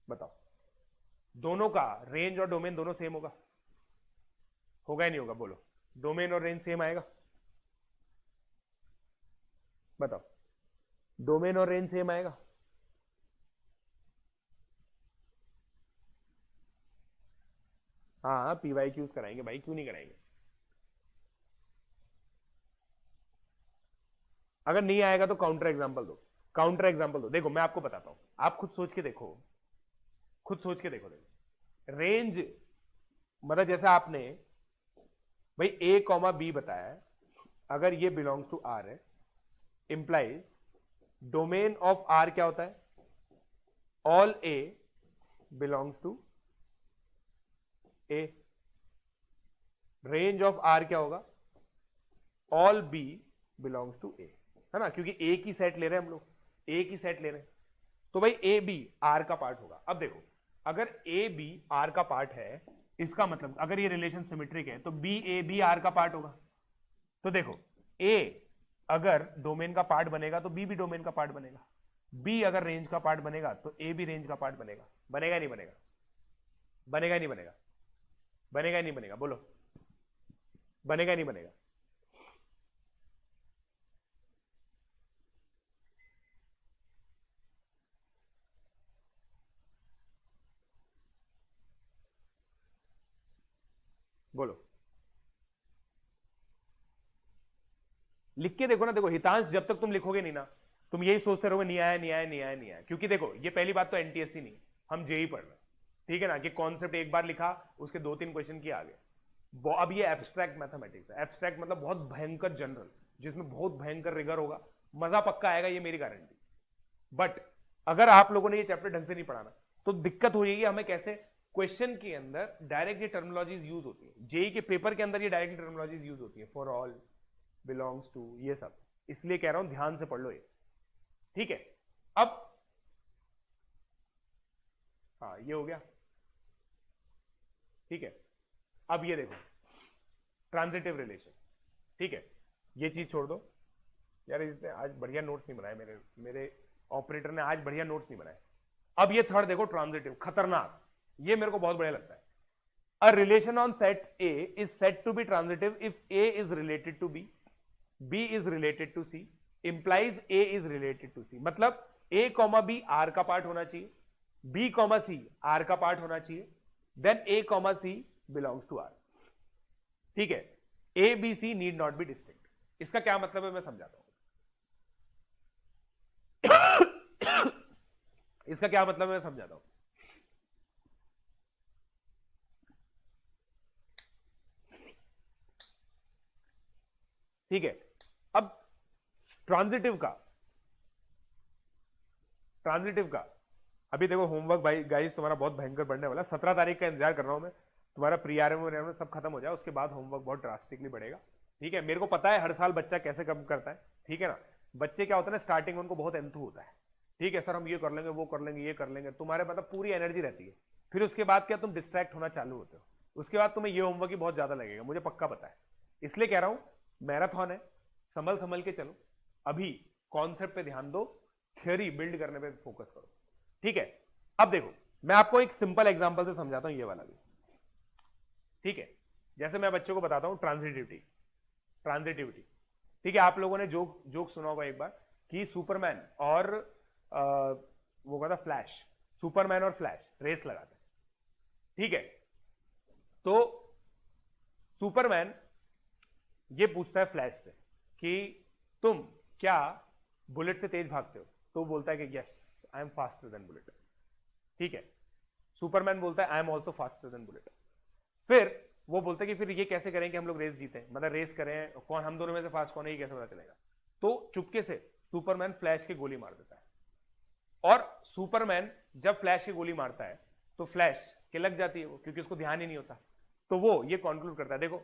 बताओ, दोनों का रेंज और डोमेन दोनों सेम होगा? होगा ही नहीं होगा? बोलो, डोमेन और रेंज सेम आएगा? बताओ, डोमेन और रेंज सेम आएगा? हाँ, पीवाई क्यूज कराएंगे भाई, क्यों नहीं कराएंगे? अगर नहीं आएगा तो काउंटर एग्जांपल दो, काउंटर एग्जांपल दो। देखो मैं आपको बताता हूं, आप खुद सोच के देखो, खुद सोच के देखो। देखो रेंज मतलब जैसे आपने भाई ए कॉमा बी बताया है, अगर ये बिलोंग्स टू आर है, इंप्लाइज डोमेन ऑफ आर क्या होता है? All A belongs to A. Range of R क्या होगा? ऑल बी बिलोंग्स टू ए, है ना? क्योंकि ए की सेट ले रहे हैं हम लोग, ए की सेट ले रहे हैं, तो भाई ए बी आर का पार्ट होगा। अब देखो, अगर ए बी आर का पार्ट है, इसका मतलब अगर ये रिलेशन सिमेट्रिक है तो बी ए बी आर का पार्ट होगा। तो देखो, ए अगर डोमेन का पार्ट बनेगा तो बी भी डोमेन का पार्ट बनेगा, बी अगर रेंज का पार्ट बनेगा तो ए भी रेंज का पार्ट बनेगा। बनेगा नहीं बनेगा? बनेगा नहीं बनेगा? बनेगा नहीं बनेगा? बोलो, बनेगा नहीं बनेगा? बोलो, लिख के देखो ना। देखो हितांश, जब तक तुम लिखोगे नहीं ना, तुम यही सोचते रहोगे नहीं आया, नहीं आया, नहीं आया, नहीं आया। क्योंकि देखो, ये पहली बात तो एनटीएससी नहीं, हम जेई पढ़ रहे, ठीक है ना? कि कॉन्सेप्ट एक बार लिखा, उसके 2-3 क्वेश्चन किए आगे। अब ये एब्स्ट्रैक्ट मैथमेटिक्स है, एब्स्ट्रैक्ट मतलब बहुत भयंकर जनरल, जिसमें बहुत भयंकर रिगर होगा, मजा पक्का आएगा, ये मेरी गारंटी। बट अगर आप लोगों ने ये चैप्टर ढंग से नहीं पढ़ाना तो दिक्कत हो जाएगी हमें। कैसे? क्वेश्चन के अंदर डायरेक्ट ये टर्मिनोलॉजीज यूज होती है, जेई के पेपर के अंदर ये डायरेक्ट टर्मिनोलॉजीज यूज होती है, फॉर ऑल, बिलोंग्स टू, ये सब। इसलिए कह रहा हूं ध्यान से पढ़ लो ये, ठीक है? अब हाँ, ये हो गया, ठीक है? अब ये देखो, ट्रांजिटिव रिलेशन, ठीक है? ये चीज छोड़ दो यार, इसने आज बढ़िया नोट्स नहीं बनाए, मेरे मेरे ऑपरेटर ने आज बढ़िया नोट्स नहीं बनाए। अब ये थर्ड देखो, ट्रांजिटिव, खतरनाक, ये मेरे को बहुत बढ़िया लगता है। A relation on set A is said to be transitive if a is related to b, b is related to c, implies A is related to c. मतलब ए कॉमा बी आर का part होना चाहिए, b comma c R का part होना चाहिए, then A comma c belongs to R, ठीक है? ए b c need not be distinct. इसका क्या मतलब है मैं समझाता हूं। इसका क्या मतलब है मैं समझाता हूं। ठीक है, अब ट्रांजिटिव का, ट्रांजिटिव का अभी देखो होमवर्क भाई गाइस तुम्हारा बहुत भयंकर बढ़ने वाला। 17 तारीख का इंतजार कर रहा हूं मैं, तुम्हारा प्री आरएम सब खत्म हो जाए, उसके बाद होमवर्क बहुत ड्रास्टिकली बढ़ेगा, ठीक है? मेरे को पता है हर साल बच्चा कैसे कम करता है, ठीक है ना? बच्चे क्या होता है ना, स्टार्टिंग में उनको बहुत एंथू होता है, ठीक है? सर हम ये कर लेंगे, वो कर लेंगे, ये कर लेंगे, तुम्हारे मतलब पूरी एनर्जी रहती है। फिर उसके बाद क्या, तुम डिस्ट्रैक्ट होना चालू होते हो, उसके बाद तुम्हें ये होमवर्क ही बहुत ज्यादा लगेगा, मुझे पक्का पता है, इसलिए कह रहा हूं मैराथन है, संभल संभल के चलो, अभी कॉन्सेप्ट पे ध्यान दो, थ्योरी बिल्ड करने पे फोकस करो, ठीक है। अब देखो मैं आपको एक सिंपल एग्जांपल से समझाता हूं ये वाला भी, ठीक है। जैसे मैं बच्चों को बताता हूं ट्रांजिटिविटी, ट्रांजिटिविटी, ठीक है। आप लोगों ने जोक जोक सुना होगा एक बार कि सुपरमैन और वो कहता फ्लैश, सुपरमैन और फ्लैश रेस लगाते हैं, ठीक है। तो सुपरमैन ये पूछता है फ्लैश से कि तुम क्या बुलेट से तेज भागते हो? तो बोलता है कि yes I am faster than bullet, ठीक है। सुपरमैन बोलता है I am also faster than bullet. फिर वो बोलते हैं कि फिर ये कैसे करें कि हम लोग रेस जीते, मतलब रेस करें, कौन हम दोनों में से फास्ट कौन है, ये कैसे पता चलेगा? तो चुपके से सुपरमैन फ्लैश की गोली मार देता है, और सुपरमैन जब फ्लैश की गोली मारता है तो फ्लैश के लग जाती है वो, क्योंकि उसको ध्यान ही नहीं होता। तो वो ये कॉन्क्लूड करता है, देखो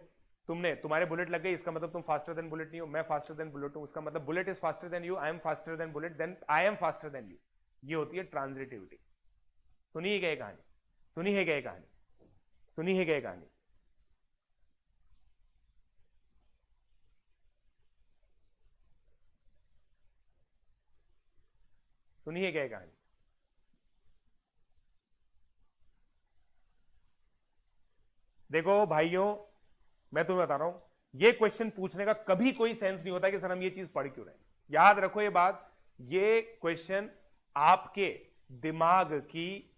तुम्हारे बुलेट लग गई, इसका मतलब तुम फास्टर देन बुलेट नहीं हो, मैं फास्टर देन बुलेट हूं, इसका मतलब bullet is faster than you, I am faster than bullet, then I am faster than you. ये होती है ट्रांजिटिविटी। सुनिए क्या कहानी, सुनी है क्या कहानी, सुनी है क्या कहानी? सुनिए क्या कहानी? देखो भाइयों, मैं तुम्हें बता रहा हूं, ये क्वेश्चन पूछने का कभी कोई सेंस नहीं होता कि सर हम ये चीज पढ़ क्यों रहे हैं। याद रखो ये बात, ये क्वेश्चन आपके दिमाग की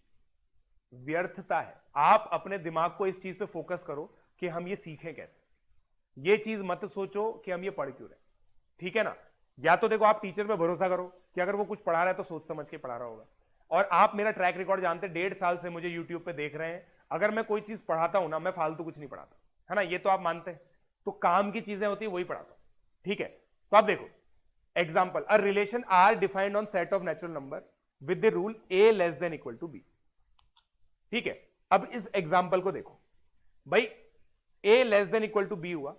व्यर्थता है। आप अपने दिमाग को इस चीज पे फोकस करो कि हम ये सीखें कैसे, ये चीज मत सोचो कि हम ये पढ़ क्यों रहे, ठीक है ना। या तो देखो आप टीचर पे भरोसा करो कि अगर वो कुछ पढ़ा रहा है तो सोच समझ के पढ़ा रहा होगा। और आप मेरा ट्रैक रिकॉर्ड जानते, 1.5 साल से मुझे यूट्यूब पे देख रहे हैं, अगर मैं कोई चीज पढ़ाता हूं ना, मैं फालतू कुछ नहीं पढ़ाता, है ना, ये तो आप मानते हैं। तो काम की चीजें होती है वही पढ़ाता हूं, ठीक है। तो आप देखो example, a relation R defined on set of natural number with the rule a less than equal to b, ठीक है। अब इस एग्जाम्पल को देखो भाई, a less than equal to b हुआ,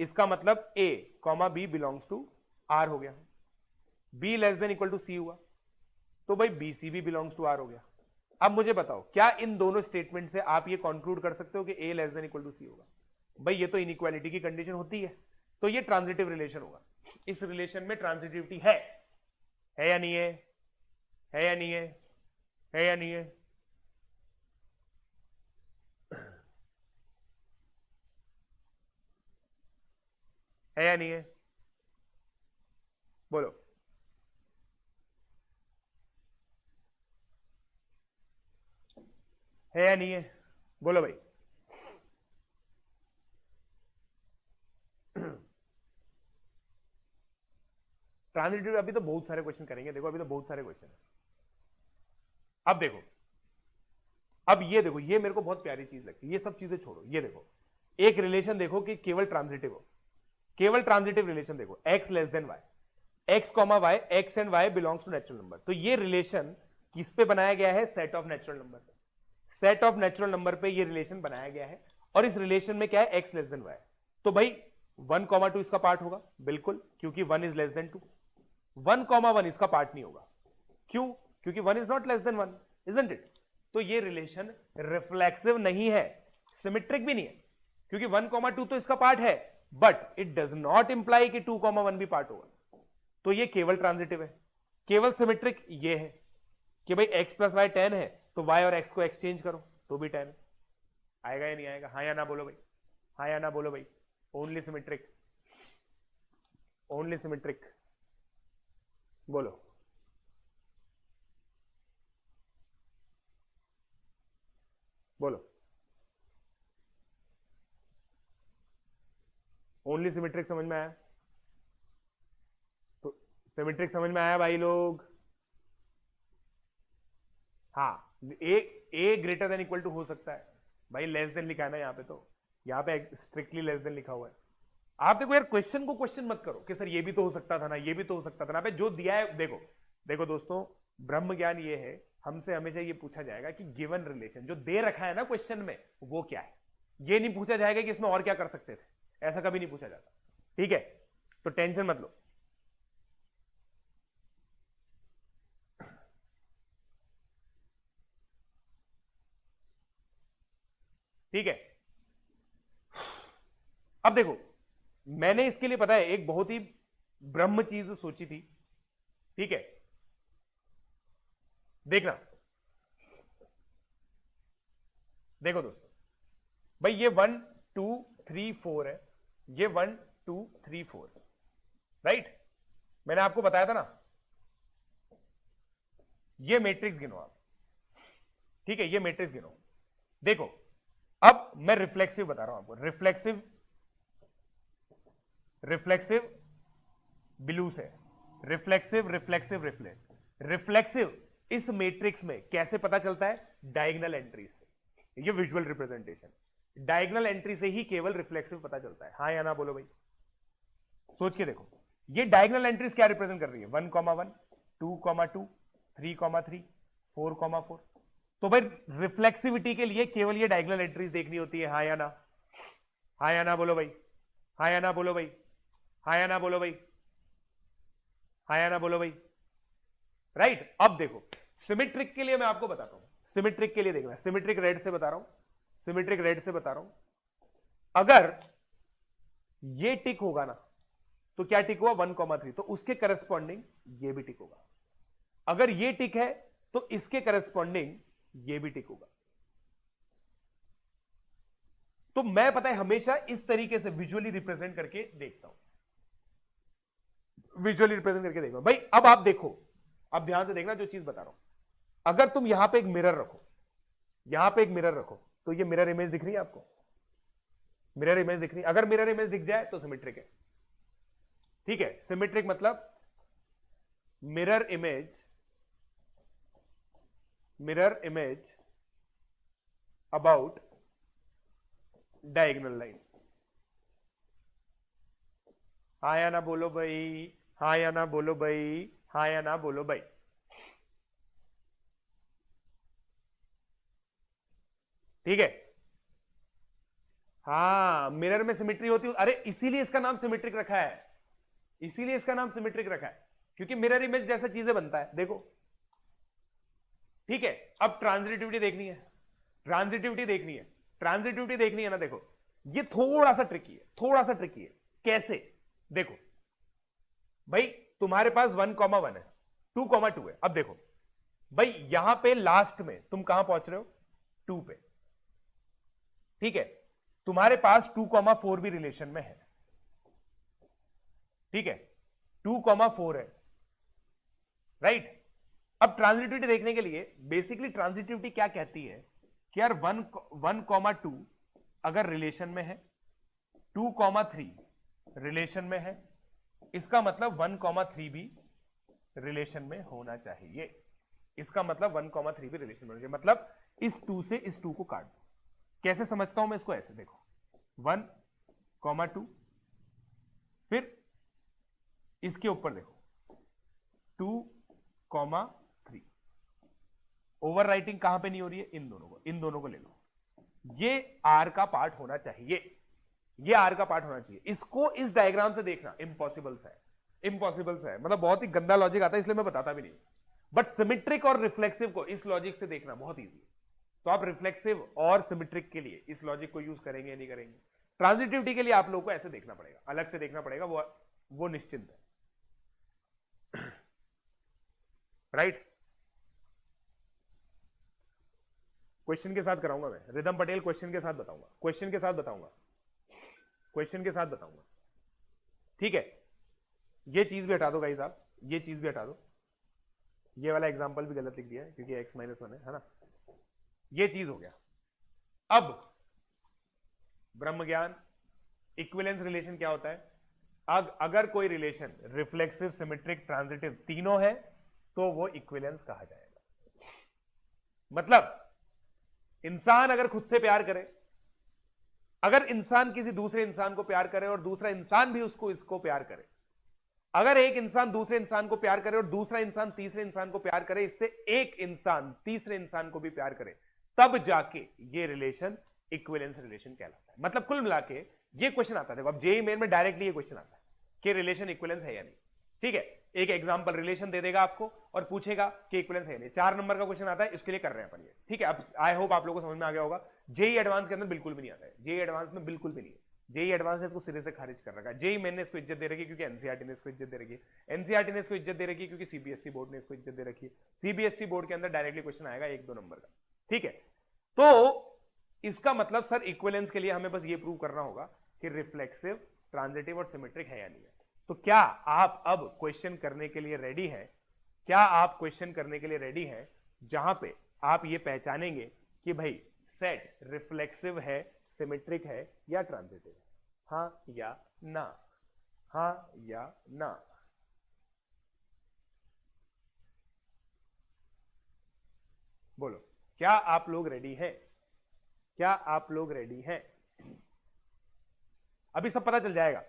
इसका मतलब a comma b belongs to R हो गया। B less than equal to c हुआ, तो भाई बी सी भी बिलोंग्स टू आर हो गया। अब मुझे बताओ क्या इन दोनों स्टेटमेंट से आप ये कंक्लूड कर सकते हो कि ए लेस देन इक्वल टू सी होगा? भाई ये तो इनइक्वालिटी की कंडीशन होती है, तो ये ट्रांजिटिव रिलेशन होगा। इस रिलेशन में ट्रांजिटिविटी है या नहीं है? है या नहीं है? है या नहीं है? है या नहीं है? बोलो। है या नहीं है? बोलो भाई। ट्रांजिटिव अभी तो बहुत सारे क्वेश्चन करेंगे, देखो अभी तो बहुत सारे क्वेश्चन है। अब देखो, अब ये देखो, ये मेरे को बहुत प्यारी चीज लगती है, ये सब चीजें छोड़ो, ये देखो एक रिलेशन देखो कि केवल ट्रांजिटिव हो, केवल ट्रांजिटिव रिलेशन देखो, x less than y, x comma y, x and y belongs to natural number. तो ये रिलेशन किस पे बनाया गया है? सेट ऑफ नेचुरल नंबर पे, सेट ऑफ नेचुरल नंबर पे ये रिलेशन बनाया गया है। और इस रिलेशन में क्या है? x less than y। तो भाई 1 कॉमा 2 इसका पार्ट होगा, बिल्कुल, क्योंकि 1 इज लेस देन 2। 1 कॉमा 1 इसका पार्ट नहीं होगा, क्यों? क्योंकि 1 is not less than 1, isn't it? तो ये रिलेशन रिफ्लेक्सिव नहीं है, सिमेट्रिक भी नहीं है, क्योंकि 1 कॉमा 2 तो इसका पार्ट है, but it does not imply कि 2 कॉमा 1 भी पार्ट होगा। तो ये केवल ट्रांजिटिव है। केवल सिमेट्रिक ये है कि भाई x प्लस वाई 10 है, तो y और x को एक्सचेंज करो तो भी 10 है। आएगा या नहीं आएगा? हाँ या ना बोलो भाई, हाँ या ना बोलो भाई। ओनली सिमेट्रिक, ओनली सिमेट्रिक, बोलो। बोलो, ओनली सिमेट्रिक समझ में आया? तो सिमेट्रिक समझ में आया भाई लोग? हाँ, ए ग्रेटर देन इक्वल टू हो सकता है भाई, लेस देन लिखा है ना यहाँ पे, तो यहाँ पे स्ट्रिक्टली लेस देन लिखा हुआ है। आप देखो यार, क्वेश्चन को क्वेश्चन मत करो कि सर ये भी तो हो सकता था ना, ये भी तो हो सकता था ना। पे जो दिया है देखो, देखो दोस्तों, ब्रह्म ज्ञान ये है, हमसे हमेशा ये पूछा जाएगा कि गिवन रिलेशन जो दे रखा है ना क्वेश्चन में वो क्या है। ये नहीं पूछा जाएगा कि इसमें और क्या कर सकते थे, ऐसा कभी नहीं पूछा जाता, ठीक है। तो टेंशन मत लो। ठीक है, अब देखो, मैंने इसके लिए पता है एक बहुत ही ब्रह्म चीज सोची थी, ठीक है, देखना, देखो दोस्तों, भाई ये 1 2 3 4 है, ये 1 2 3 4, राइट, मैंने आपको बताया था ना, ये मैट्रिक्स गिनो आप, ठीक है, ये मैट्रिक्स गिनो, देखो अब मैं रिफ्लेक्सिव बता रहा हूं आपको, रिफ्लेक्सिव, रिफ्लेक्सिव ब्लू से, रिफ्लेक्सिव रिफ्लेक्सिव रिफ्लेक्ट, रिफ्लेक्सिव इस मैट्रिक्स में कैसे पता चलता है, डायगोनल एंट्री से, ये विजुअल रिप्रेजेंटेशन, डायगोनल एंट्री से ही केवल रिफ्लेक्सिव पता चलता है, हाँ या ना बोलो भाई, सोच के देखो, ये डायगोनल एंट्रीज क्या रिप्रेजेंट कर रही है, 1,1 2,2 3,3 4,4, तो भाई रिफ्लेक्सिविटी के लिए केवल ये डायगोनल एंट्रीज देखनी होती है, हाँ या ना, हाँ या ना बोलो भाई, हाँ या ना बोलो भाई, हाँ या ना बोलो भाई, हाँ या ना बोलो भाई, राइट। अब देखो सिमेट्रिक के लिए मैं आपको बताता हूं, सिमेट्रिक के लिए देखना, सिमेट्रिक रेड से बता रहा हूं, सिमेट्रिक रेड से बता रहा हूं, अगर ये टिक होगा ना तो क्या टिक हुआ 1,3, तो उसके करस्पॉन्डिंग ये भी टिक होगा, अगर ये टिक है तो इसके करस्पॉन्डिंग ये भी टिक होगा, तो मैं पता है हमेशा इस तरीके से विजुअली रिप्रेजेंट करके देखता हूं, विजुअली रिप्रेजेंट करके देखता हूं भाई। अब आप देखो, अब ध्यान से देखना जो चीज बता रहा हूं, अगर तुम यहां पे एक मिरर रखो, यहां पे एक मिरर रखो, तो ये मिरर इमेज दिख रही है आपको, मिरर इमेज दिख रही है, अगर मिरर इमेज दिख जाए तो सिमेट्रिक है, ठीक है, सिमेट्रिक मतलब mirror image, mirror image about diagonal line, हाँ या ना बोलो भाई, हाँ या ना बोलो भाई, हाँ या ना बोलो भाई, ठीक है, हाँ मिरर में सिमेट्री होती है, अरे इसीलिए इसका नाम सिमेट्रिक रखा है, इसीलिए इसका नाम सिमेट्रिक रखा है, क्योंकि मिरर इमेज जैसा चीजें बनता है, देखो, ठीक है। अब ट्रांजिटिविटी देखनी है, ट्रांजिटिविटी देखनी है, ट्रांजिटिविटी देखनी है ना, देखो ये थोड़ा सा ट्रिकी है, थोड़ा सा ट्रिकी है, कैसे, देखो भाई तुम्हारे पास 1,1 है, 2,2 है, अब देखो भाई यहां पे लास्ट में तुम कहां पहुंच रहे हो, 2 पे, ठीक है, तुम्हारे पास 2,4 भी रिलेशन में है, ठीक है, 2,4 है, राइट। अब ट्रांजिटिविटी देखने के लिए बेसिकली ट्रांजिटिविटी क्या कहती है कि यार 1,2 अगर रिलेशन में है, 2,3 रिलेशन में है, इसका मतलब 1,3 भी रिलेशन में होना चाहिए, इसका मतलब 1,3 भी रिलेशन में होना चाहिए, मतलब इस 2 से इस 2 को काट दो, कैसे समझता हूं मैं इसको, ऐसे देखो 1,2 फिर इसके ऊपर देखो 2,3, ओवर राइटिंग कहां पे नहीं हो रही है, इन दोनों को, इन दोनों को ले लो, ये आर का पार्ट होना चाहिए, ये आर का पार्ट होना चाहिए, इसको इस डायग्राम से देखना इम्पॉसिबल है, इम्पॉसिबल है, मतलब बहुत ही गंदा लॉजिक आता है, इसलिए मैं बताता भी नहीं, बट सिमेट्रिक और रिफ्लेक्सिव को इस लॉजिक से देखना बहुत ईजी है, तो आप रिफ्लेक्सिव और सिमेट्रिक के लिए इस लॉजिक को यूज करेंगे या नहीं करेंगे, ट्रांजिटिविटी के लिए आप लोगों को ऐसे देखना पड़ेगा, अलग से देखना पड़ेगा, वो निश्चिंत है, राइट। क्वेश्चन के साथ कराऊंगा मैं, रिदम पटेल क्वेश्चन के साथ बताऊंगा, क्वेश्चन के साथ बताऊंगा, क्वेश्चन के साथ बताऊंगा, ठीक है। ये चीज भी हटा दो गाइस आप, ये चीज भी हटा दो, ये वाला एग्जांपल भी गलत लिख दिया है क्योंकि x-1 है ना, ये चीज हो गया। अब ब्रह्म ज्ञान इक्विवेलेंस रिलेशन क्या होता है, अगर कोई रिलेशन रिफ्लेक्सिव सिमेट्रिक ट्रांजिटिव तीनों है तो वो इक्विवेलेंस कहा जाएगा, मतलब इंसान अगर खुद से प्यार करे, अगर इंसान किसी दूसरे इंसान को प्यार करे और दूसरा इंसान भी इसको प्यार करे, अगर एक इंसान दूसरे इंसान को प्यार करे और दूसरा इंसान तीसरे इंसान को प्यार करे, इससे एक इंसान तीसरे इंसान को भी प्यार करे, तब जाके ये रिलेशन इक्विवेलेंस रिलेशन कहलाता है। मतलब कुल मिला के ये क्वेश्चन आता है, देखो अब जेईई मेन में डायरेक्टली ये क्वेश्चन आता है कि रिलेशन इक्विवेलेंस है या नहीं, ठीक है। एक एग्जांपल रिलेशन दे देगा आपको और पूछेगा कि इक्विवेलेंस है या नहीं, 4 नंबर का क्वेश्चन आता है, इसके लिए कर रहे हैं अपन ये, ठीक है। अब आई होप आप लोगों को समझ में आ गया होगा, जेईई एडवांस के अंदर बिल्कुल भी नहीं आता है, जेईई एडवांस में बिल्कुल भी नहीं है, जेई एडवांस ने इसको सिरे से खारिज कर रखा है, जेई मेन ने इसको इज्जत दे रखी है क्योंकि एनसीईआरटी ने इसको इज्जत दे रखी है, एनसीईआरटी ने इसको इज्जत दे रखी है क्योंकि सीबीएसई बोर्ड ने इसको इज्जत दे रखी है, सीबीएसई बोर्ड के अंदर डायरेक्टली क्वेश्चन आएगा 1-2 नंबर का, ठीक है। तो इसका मतलब सर इक्विवेलेंस के लिए हमें बस ये प्रूव करना होगा कि रिफ्लेक्सिव, ट्रांजिटिव और सिमेट्रिक है या नहीं है। तो क्या आप अब क्वेश्चन करने के लिए रेडी हैं? क्या आप क्वेश्चन करने के लिए रेडी हैं जहां पे आप ये पहचानेंगे कि भाई सेट रिफ्लेक्सिव है, सिमेट्रिक है या ट्रांजिटिव है? हाँ या ना? हाँ या ना? बोलो, क्या आप लोग रेडी हैं? क्या आप लोग रेडी हैं? अभी सब पता चल जाएगा,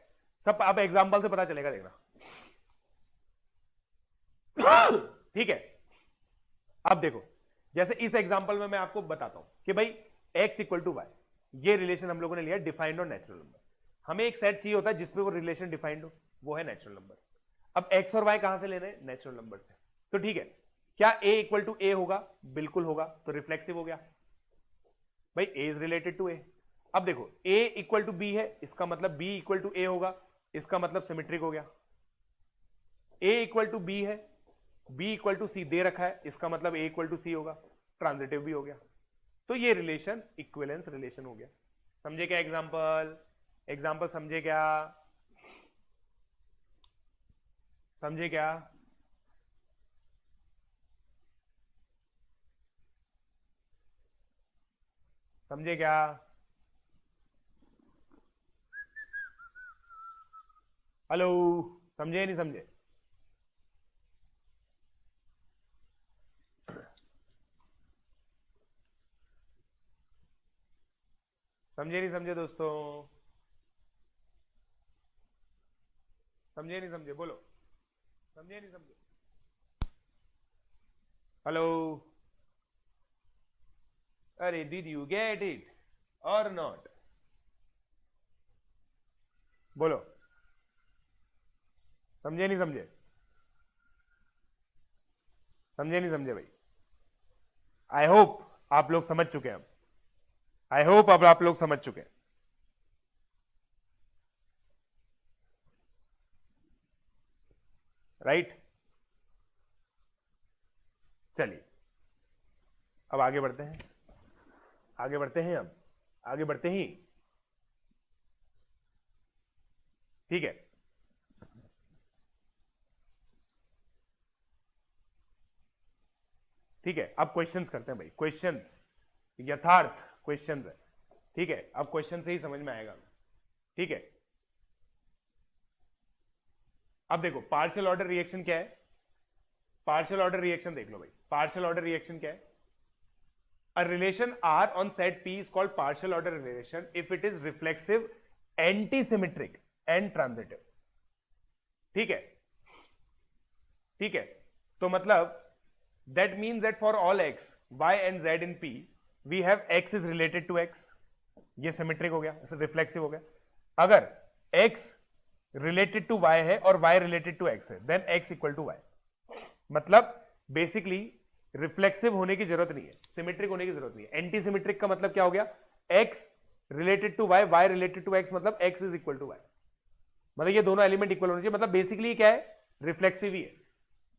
सब अब एग्जांपल से पता चलेगा, देखना, ठीक है। अब देखो, जैसे इस एग्जांपल में मैं आपको बताता हूं कि भाई x इक्वल टू वाई, ये रिलेशन हम लोगों ने लिया डिफाइंड और नेचुरल नंबर। हमें एक सेट चाहिए होता है जिसपे वो रिलेशन डिफाइंड हो, वो है नेचुरल नंबर। अब x और y कहां से लेने हैं? नेचुरल नंबर से। तो ठीक है, क्या a इक्वल टू a होगा? बिल्कुल होगा, तो रिफ्लेक्सिव हो गया भाई, a is related to a। अब देखो a इक्वल टू b है, इसका मतलब b इक्वल टू a होगा, इसका मतलब सिमेट्रिक हो गया। a इक्वल टू b है, b इक्वल टू c दे रखा है, इसका मतलब a इक्वल टू c होगा, ट्रांजिटिव भी हो गया। तो ये रिलेशन इक्विवेलेंस रिलेशन हो गया। समझे क्या एग्जांपल? एग्जांपल समझे क्या? समझे क्या? समझे क्या? हेलो, समझे या नहीं समझे? समझे नहीं समझे दोस्तों? समझे नहीं समझे? बोलो, समझे नहीं समझे? हेलो, अरे डिड यू गेट इट और नॉट? बोलो, समझे नहीं समझे? समझे नहीं समझे भाई? आई होप आप लोग समझ चुके हैं। अब आई होप अब आप लोग समझ चुके हैं, राइट? चलिए अब आगे बढ़ते हैं, आगे बढ़ते हैं, अब आगे बढ़ते ही, ठीक है। ठीक है, अब क्वेश्चंस करते हैं भाई, क्वेश्चंस, यथार्थ क्वेश्चंस है, ठीक है। अब क्वेश्चन से ही समझ में आएगा, ठीक है। अब देखो पार्शियल ऑर्डर रिएक्शन क्या है? पार्शियल ऑर्डर रिएक्शन देख लो भाई, पार्शियल ऑर्डर रिएक्शन क्या है? A relation R on set P is called partial order relation if it is reflexive, antisymmetric and transitive. ठीक है, ठीक है। तो मतलब that means that for all x, y and z in P, we have x is related to x. ये symmetric हो गया, reflexive हो गया। अगर x रिलेटेड टू y है और y रिलेटेड टू x है, then x equal to y। मतलब बेसिकली रिफ्लेक्सिव होने की जरूरत नहीं है, सिमेट्रिक होने की जरूरत नहीं है। एंटी सिमेट्रिक का मतलब क्या हो गया? x related to y, y related to x, मतलब x is equal to y। मतलब ये दोनों एलिमेंट इक्वल होने चाहिए, मतलब बेसिकली क्या है? रिफ्लेक्सिव ही है।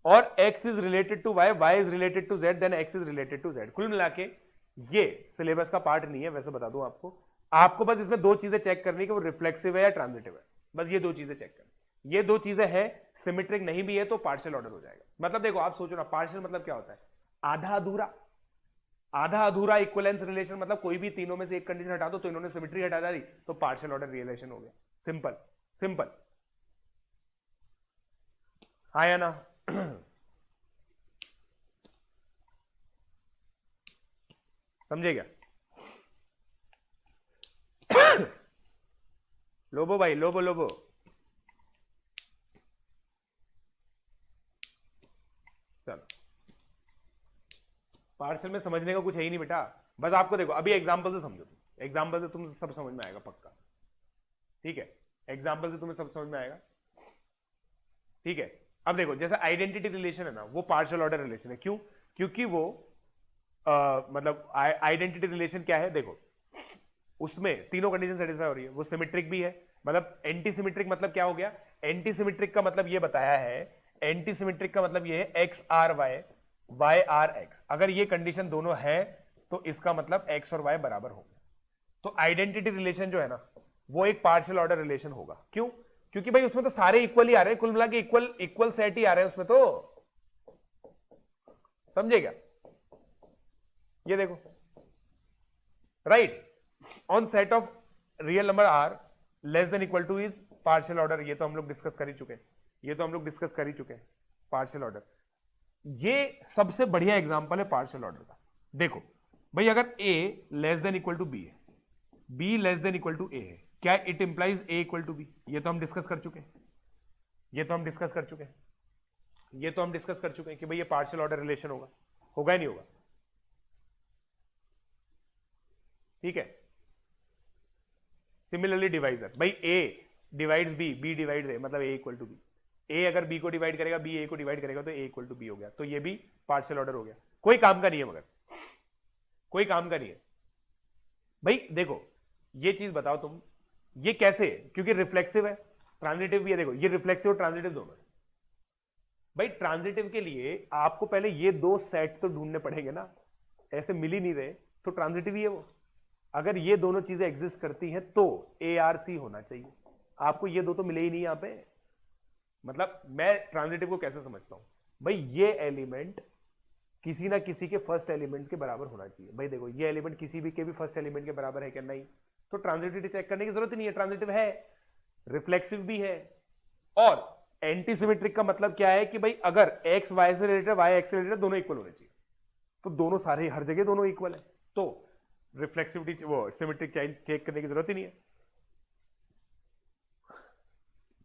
और x is related to y, y is related to z, then x is related to z। कुल मिला के ये सिलेबस का पार्ट नहीं है, वैसे बता दूं आपको। आपको बस इसमें दो चीजें चेक करनी है कि वो रिफ्लेक्सिव है या ट्रांजिटिव है, बस ये दो चीजें चेक करनी। ये दो चीजें हैं, सिमेट्रिक नहीं भी है तो पार्शियल ऑर्डर हो जाएगा। मतलब देखो आप सोचो ना, पार्शियल मतलब क्या होता है? आधा अधूरा। आधा अधूरा इक्विवेलेंस रिलेशन मतलब कोई भी तीनों में से एक कंडीशन हटा दो तो इन्होंने सिमेट्री हटा दी तो पार्शियल ऑर्डर रिलेशन हो गया। सिंपल सिंपल, हाँ या ना? समझे क्या? लोबो भाई, लोबो लोबो, चलो। पार्शियल में समझने का कुछ है ही नहीं बेटा, बस आपको देखो अभी एग्जांपल से समझो, एग्जांपल से तुम सब समझ में आएगा पक्का, ठीक है। एग्जांपल से तुम्हें सब समझ में आएगा, ठीक है। अब देखो जैसे आइडेंटिटी रिलेशन है ना, वो पार्शियल ऑर्डर रिलेशन है। क्यों? क्योंकि वो मतलब आइडेंटिटी रिलेशन क्या है? देखो उसमें तीनों कंडीशन सेटिस्फाई हो रही है, वो सिमेट्रिक भी है। मतलब एंटी सिमेट्रिक मतलब क्या हो गया, एंटी सिमेट्रिक का मतलब ये बताया है, एंटी सिमेट्रिक का मतलब ये है X R Y, Y R X. अगर ये कंडीशन दोनों है तो इसका मतलब एक्स और वाई बराबर हो गया। तो आइडेंटिटी रिलेशन जो है ना वो एक पार्शियल ऑर्डर रिलेशन होगा। क्यों? क्योंकि भाई उसमें तो सारे इक्वल ही आ रहे हैं, कुल मिला के इक्वल इक्वल सेट ही आ रहे हैं उसमें, तो समझेगा? ये देखो, right, on set of real number R less than equal to is partial order. ये तो हम लोग डिस्कस कर ही चुके हैं, ये तो हम लोग डिस्कस कर ही चुके हैं पार्शियल ऑर्डर। ये सबसे बढ़िया एग्जांपल है पार्शियल ऑर्डर का। देखो भाई, अगर a less than equal to b है, b less than equal to a है, क्या it implies a equal to b? ये तो हम डिस्कस कर चुके हैं, ये तो हम डिस्कस कर चुके हैं, ये तो हम डिस्कस कर चुके हैं कि भाई ये पार्शियल ऑर्डर रिलेशन होगा, होगा ही नहीं होगा? ठीक है। सिमिलरली डिवाइजर, भाई a divides b, b divides a, मतलब a equal to b। a अगर b को डिवाइड करेगा, b a को डिवाइड करेगा, तो a इक्वल टू b हो गया। तो ये भी पार्शियल ऑर्डर हो गया। कोई काम का नहीं है, मगर कोई काम का नहीं है भाई। देखो ये चीज बताओ तुम, ये कैसे? क्योंकि रिफ्लेक्सिव है, ट्रांजिटिव भी है। देखो ये रिफ्लेक्सिव और ट्रांजिटिव दोनों है। भाई ट्रांजिटिव के लिए आपको पहले ये दो सेट तो ढूंढने पड़ेंगे ना, ऐसे मिल ही नहीं रहे, तो ट्रांजिटिव ही है वो। अगर ये दोनों चीजें एग्जिस्ट करती हैं तो ARC होना चाहिए। आपको ये दो तो मिले ही नहीं यहां पे। मतलब मैं ट्रांजिटिव को कैसे समझता हूं भाई, ये एलिमेंट किसी ना किसी के फर्स्ट एलिमेंट के बराबर होना चाहिए। भाई देखो ये एलिमेंट किसी भी के भी फर्स्ट एलिमेंट के बराबर है क्या? नहीं, तो ट्रांजिटिविटी चेक करने की जरूरत ही नहीं है। ट्रांजिटिव है, रिफ्लेक्सिव भी है, और एंटी सिमेट्रिक का मतलब क्या है कि भाई अगर x y से रिलेटेड, y x से रिलेटेड, दोनों इक्वल होने चाहिए। तो दोनों सारे हर जगह दोनों इक्वल है, तो रिफ्लेक्सिविटी वो सिमेट्रिक चेक करने की जरूरत ही नहीं है।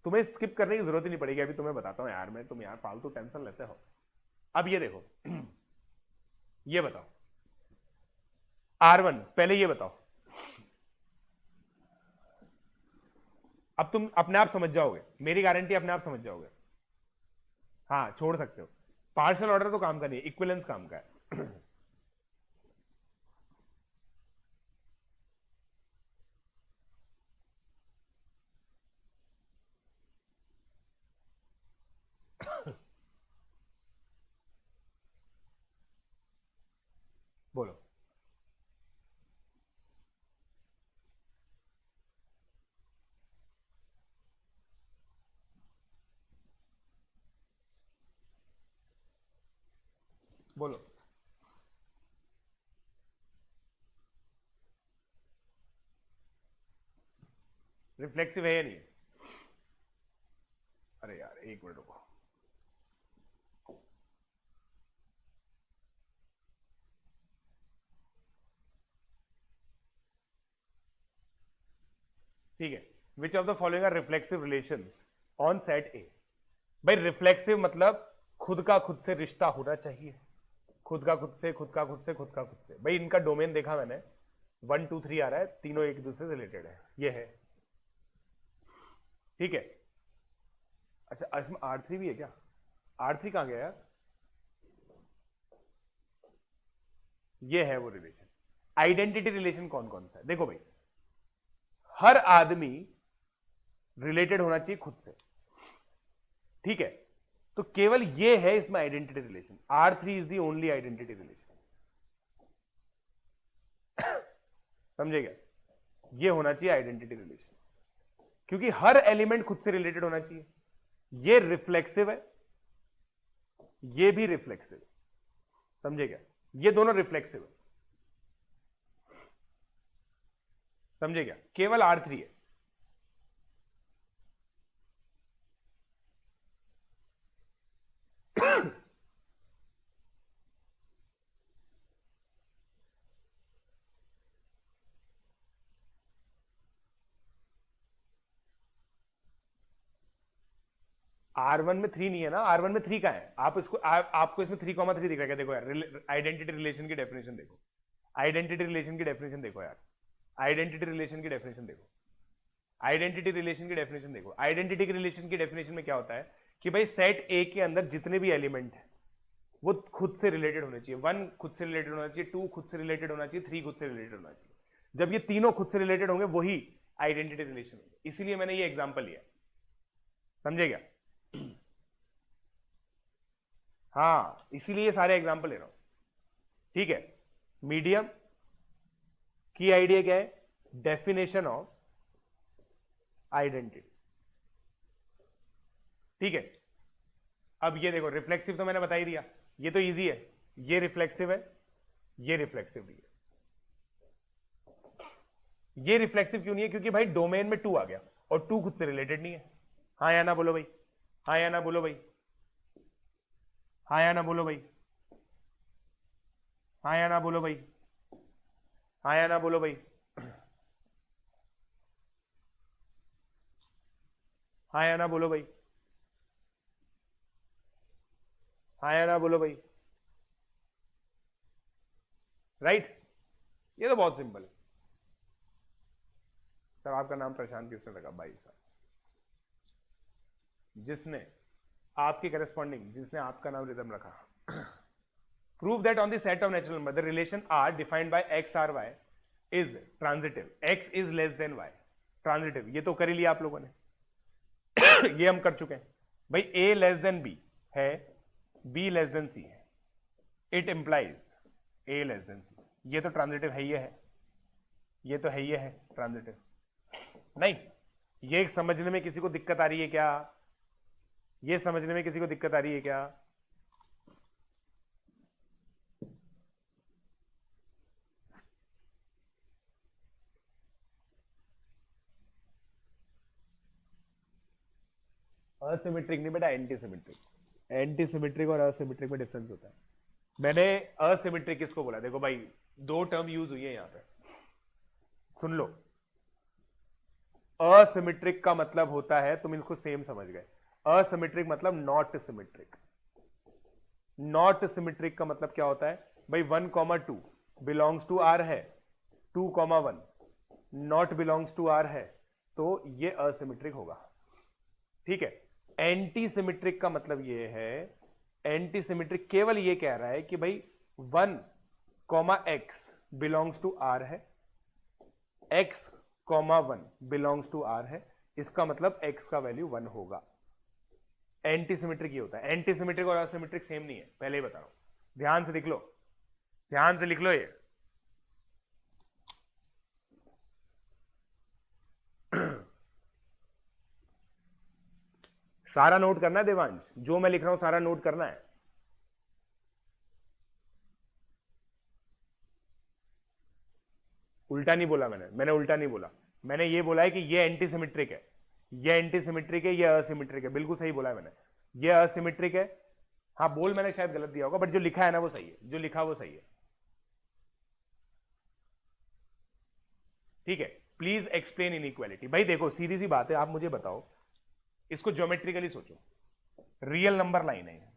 तुम्हें स्किप करने की जरूरत ही नहीं पड़ेगी, अभी तुम्हें बताता हूं यार मैं, तुम यार फालतू टेंशन लेते हो। अब ये देखो ये बताओ R1, पहले ये बताओ, अब तुम अपने आप समझ जाओगे, मेरी गारंटी, अपने आप समझ जाओगे। हाँ छोड़ सकते हो, पार्शियल ऑर्डर तो काम का नहीं है, इक्विवेलेंस काम का है। बोलो। बोलो। रिफ्लेक्सिव है या नहीं? अरे यार एक मिनट रुको। ठीक है, which of the following are reflexive relations on set A? भाई रिफ्लेक्सिव मतलब खुद का खुद से रिश्ता होना चाहिए, खुद का खुद से, खुद का खुद से, खुद का खुद से। भाई इनका डोमेन देखा मैंने, 1 2 3 आ रहा है, तीनों एक दूसरे से रिलेटेड है, ये है। ठीक है, अच्छा इसमें R3 भी है क्या? R3 कहां गया यार? ये है वो रिलेशन। आइडेंटिटी रिलेशन कौन कौन सा है? देखो भाई, हर आदमी रिलेटेड होना चाहिए खुद से, ठीक है? तो केवल ये है इसमें identity relation. R3 is the only identity relation. समझेगा? ये होना चाहिए आइडेंटिटी रिलेशन, क्योंकि हर एलिमेंट खुद से रिलेटेड होना चाहिए। ये रिफ्लेक्सिव है, ये भी रिफ्लेक्सिव है, समझेगा? ये दोनों रिफ्लेक्सिव है, समझेगा? केवल R3 है। R1 में 3 नहीं है ना, R1 में 3 का है। आप इसको आपको इसमें 3,3 दिख रहा है। देखो यार, आइडेंटिटी रिलेशन की डेफिनेशन देखो, आइडेंटिटी रिलेशन की डेफिनेशन देखो यार, आइडेंटिटी रिलेशन की डेफिनेशन देखो, आइडेंटिटी रिलेशन की डेफिनेशन देखो। आइडेंटिटी की रिलेशन की डेफिनेशन में क्या होता है कि भाई सेट ए के अंदर जितने भी एलिमेंट है वो खुद से रिलेटेड होने चाहिए। 1 खुद से रिलेटेड होना चाहिए, 2 खुद से रिलेटेड होना चाहिए, 3 खुद से रिलेटेड होना चाहिए। जब ये तीनों खुद से रिलेटेड होंगे वही आइडेंटिटी रिलेशन होंगे, इसीलिए मैंने ये एग्जांपल लिया, समझे क्या? हाँ, इसीलिए ये सारे एग्जांपल ले रहा हूं, ठीक है। मीडियम की आइडिया क्या है? डेफिनेशन ऑफ आइडेंटिटी, ठीक है। अब ये देखो, रिफ्लेक्सिव तो मैंने बता ही दिया, ये तो इजी है, ये रिफ्लेक्सिव है, ये रिफ्लेक्सिव भी है। ये रिफ्लेक्सिव क्यों नहीं है? क्योंकि भाई डोमेन में 2 आ गया और 2 खुद से रिलेटेड नहीं है। हाँ या ना बोलो भाई, हाँ या ना बोलो भाई, हाँ या ना बोलो भाई, हाँ या ना बोलो भाई, हाँ या ना बोलो भाई, हाँ या ना बोलो भाई, हाँ या ना बोलो भाई, राइट। ये तो बहुत सिंपल है। सर आपका नाम प्रशांत किसने रखा? भाई साहब, जिसने आपके करेस्पॉन्डिंग, जिसने आपका नाम रिदम रखा। Prove that on the set of natural number the relation R defined by X R Y is transitive, X is less than Y, transitive. ये तो कर ही लिया आप लोगों ने। ये हम कर चुके हैं भाई। ए लेस देन बी है, बी लेस देन सी है, it implies a less than c. ये तो ट्रांजिटिव है, ये है, ये तो है, ये है ट्रांजिटिव। नहीं, ये समझने में किसी को दिक्कत आ रही है क्या? ये समझने में किसी को दिक्कत आ रही है क्या? असिमेट्रिक नहीं बेटा, एंटीसिमेट्रिक। एंटीसिमेट्रिक और असिमेट्रिक में डिफरेंस होता है। मैंने असिमेट्रिक किसको बोला? देखो भाई, 2 टर्म यूज हुई है यहां पे, सुन लो। असिमेट्रिक का मतलब होता है, तुम इनको सेम समझ गए। असिमेट्रिक मतलब नॉट सिमेट्रिक। नॉट सिमेट्रिक का मतलब क्या होता है भाई? 1,2 बिलोंग्स टू आर है, 2,1 नॉट बिलोंग्स टू आर है, तो ये असिमेट्रिक होगा, ठीक है। एंटी सिमेट्रिक का मतलब ये है, एंटी सिमेट्रिक केवल ये कह रहा है कि भाई 1,x बिलोंग्स टू आर है, x,1 बिलोंग्स टू आर है, इसका मतलब x का वैल्यू 1 होगा। एंटी सिमेट्रिक ये होता है। एंटी सिमेट्रिक और असिमेट्रिक सेम नहीं है, पहले ही बता रहा हूं, ध्यान से लिख लो, ध्यान से लिख लो। ये सारा नोट करना है देवांश, जो मैं लिख रहा हूं सारा नोट करना है। उल्टा नहीं बोला मैंने उल्टा नहीं बोला। मैंने ये बोला है कि ये एंटी सिमेट्रिक है, ये एंटी सिमेट्रिक है, ये असिमेट्रिक है, बिल्कुल सही बोला है मैंने। ये असिमेट्रिक है, हाँ बोल मैंने शायद गलत दिया होगा, बट जो लिखा है ना वो सही है, जो लिखा वो सही है, ठीक है। Please explain inequality. भाई देखो, सीधी सी बात है, आप मुझे बताओ, इसको ज्योमेट्रिकली सोचो, रियल नंबर लाइन है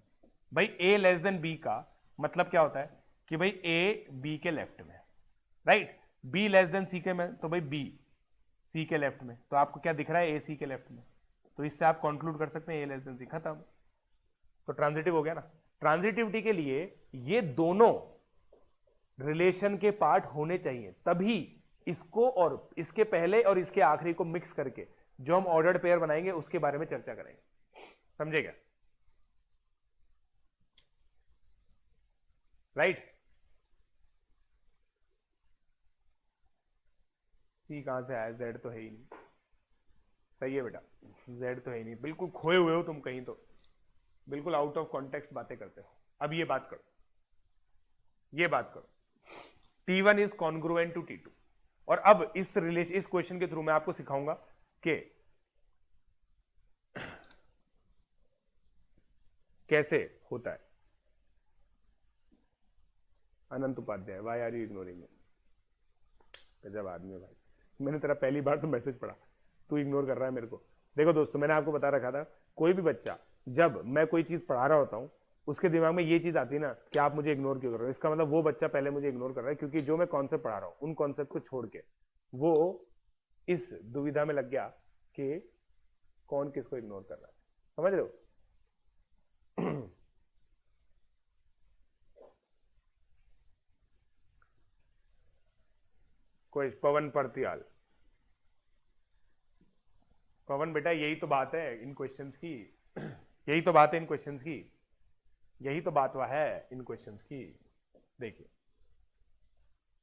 भाई। ए लेस देन बी का मतलब क्या होता है कि भाई ए बी के लेफ्ट में, राइट। बी लेस देन सी के में, तो भाई बी सी के लेफ्ट में। तो आपको क्या दिख रहा है? ए सी के लेफ्ट में। तो इससे आप कंक्लूड कर सकते हैं ए लेस देन सी, खत्म। तो ट्रांजिटिव हो गया ना। ट्रांजिटिविटी के लिए ये दोनों रिलेशन के पार्ट होने चाहिए, तभी इसको और इसके पहले और इसके आखिरी को मिक्स करके जो हम ऑर्डर्ड पेयर बनाएंगे उसके बारे में चर्चा करेंगे, समझे क्या? राइट। सी कहां से आया? जेड तो है ही नहीं। सही है बेटा, जेड तो है ही नहीं। बिल्कुल खोए हुए हो तुम कहीं, तो बिल्कुल आउट ऑफ कॉन्टेक्स्ट बातें करते हो। अब ये बात करो, ये बात करो, T1 is congruent to T2। और अब इस क्वेश्चन के थ्रू मैं आपको सिखाऊंगा कि कैसे होता है। Anant Upadhyay, why are you ignoring me? गजब आदमी है भाई, मैंने तेरा पहली बार तो मैसेज पढ़ा, तू इग्नोर कर रहा है मेरे को। देखो दोस्तों, मैंने आपको बता रखा था, कोई भी बच्चा जब मैं कोई चीज पढ़ा रहा होता हूं, उसके दिमाग में ये चीज आती है ना कि आप मुझे इग्नोर क्यों कर रहे हो, इसका मतलब वो बच्चा पहले मुझे इग्नोर कर रहा है, क्योंकि जो मैं कॉन्सेप्ट पढ़ा रहा हूं उन कॉन्सेप्ट को छोड़ के वो इस दुविधा में लग गया कि कौन किसको इग्नोर कर रहा है। समझ रहे हो? कोई पवन परतियाल। पवन बेटा यही तो बात है इन क्वेश्चंस की, यही तो बात है इन क्वेश्चंस की, यही तो बात वह है इन क्वेश्चंस की। देखिए,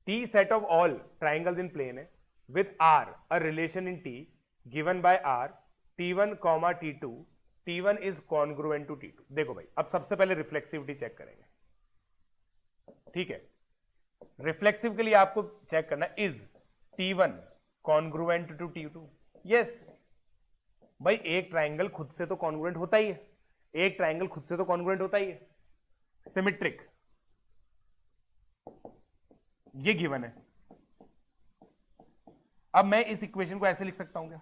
T set of all triangles in plane है with R a relation in T given by R T1 comma T2, T1 is congruent to T2। देखो भाई, अब सबसे पहले रिफ्लेक्सिविटी चेक करेंगे, ठीक है। रिफ्लेक्सिव के लिए आपको चेक करना is T1 congruent to T2। Yes भाई, एक ट्राइंगल खुद से तो कॉन्ग्रुएंट होता ही है, एक ट्राइंगल खुद से तो कॉन्ग्रुएंट होता ही है, सिमेट्रिक, ये गिवन है। अब मैं इस इक्वेशन को ऐसे लिख सकता हूं क्या?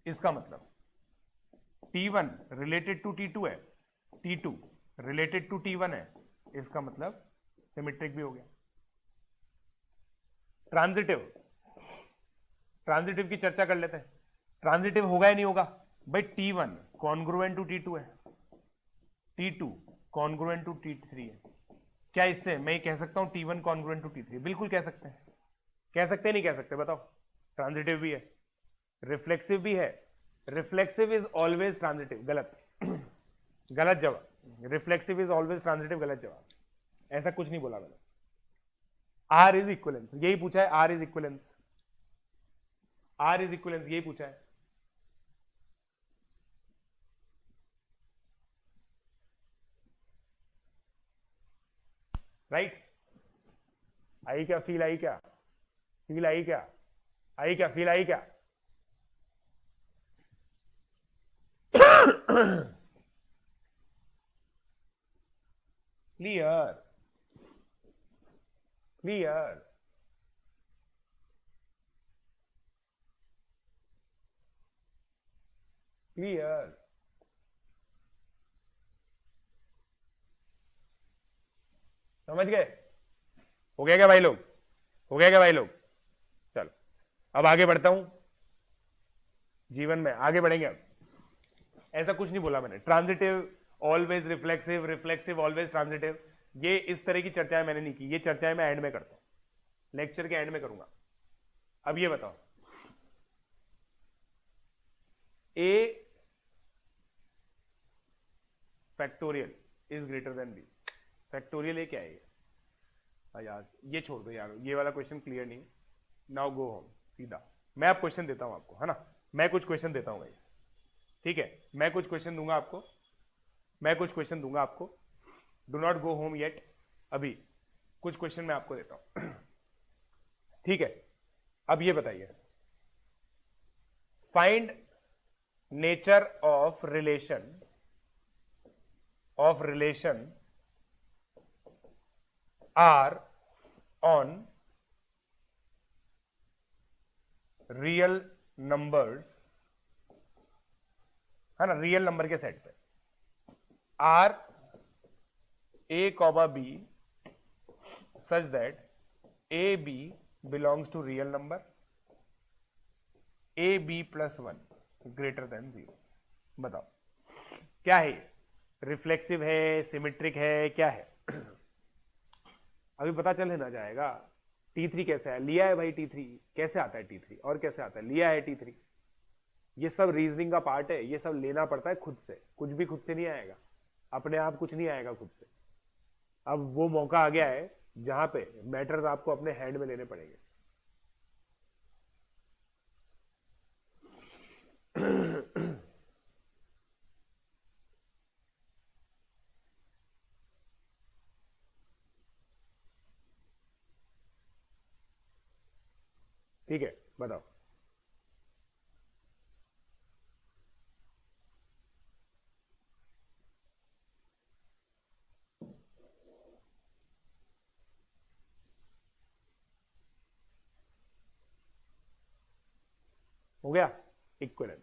इसका मतलब T1 रिलेटेड टू T2 है, T2 रिलेटेड टू T1 है, इसका मतलब सिमेट्रिक भी हो गया। ट्रांजिटिव, ट्रांजिटिव की चर्चा कर लेते हैं। ट्रांजिटिव होगा या नहीं होगा भाई? T1 कॉन्ग्रुएंट टू T2 है, T2 कॉन्ग्रुएंट टू T3 है। क्या इससे मैं कह सकता हूं T1 कॉन्ग्रुएंट टू T3? बिल्कुल कह सकते हैं। कह सकते हैं नहीं कह सकते? बताओ। ट्रांजिटिव भी है, रिफ्लेक्सिव भी है। रिफ्लेक्सिव इज ऑलवेज ट्रांजिटिव, गलत, गलत जवाब। रिफ्लेक्सिव इज ऑलवेज ट्रांजिटिव, गलत जवाब। ऐसा कुछ नहीं बोला मैंने। आर इज इक्वलेंस, यही पूछा है। R is equivalence, R is equivalence, यही पूछा है। राइट? आई क्या? फील आई क्या? फील आई क्या? आई क्या? फील आई क्या? Clear, clear. क्लियर। समझ गए? हो गया क्या भाई लोग? हो गया क्या भाई लोग? चलो अब आगे बढ़ता हूं, जीवन में आगे बढ़ेंगे। अब ऐसा कुछ नहीं बोला मैंने। Transitive always reflexive, reflexive always transitive, ये इस तरह की चर्चाएं मैंने नहीं की। ये चर्चाएं मैं एंड में करता हूं, लेक्चर के एंड में करूंगा। अब ये बताओ, a factorial is greater than b. Factorial ये क्या है? यार ये छोड़ दो यार, ये वाला क्वेश्चन क्लियर नहीं। नाउ गो होम सीधा। मैं अब क्वेश्चन देता हूं आपको, है ना? मैं कुछ क्वेश्चन देता हूं भाई, ठीक है? मैं कुछ क्वेश्चन दूंगा आपको, मैं कुछ क्वेश्चन दूंगा आपको। Do not go home yet, अभी कुछ क्वेश्चन मैं आपको देता हूं, ठीक है? अब ये बताइए, find nature of relation, of relation R on real numbers, है ना? रियल नंबर के सेट पे R A comma B such that A B belongs to real number, A B plus one greater than 0। बताओ क्या है? रिफ्लेक्सिव है, symmetric है, क्या है? अभी पता चल ना जाएगा। T3 कैसे है? लिया है भाई T3, कैसे आता है T3? और कैसे आता है? लिया है T3। ये सब रीजनिंग का पार्ट है, ये सब लेना पड़ता है खुद से। कुछ भी खुद से नहीं आएगा, अपने आप कुछ नहीं आएगा खुद से। अब वो मौका आ गया है जहां पे मैटर्स आपको अपने हैंड में लेने पड़ेंगे। ठीक है, बताओ। हो गया इक्विवेलेंस।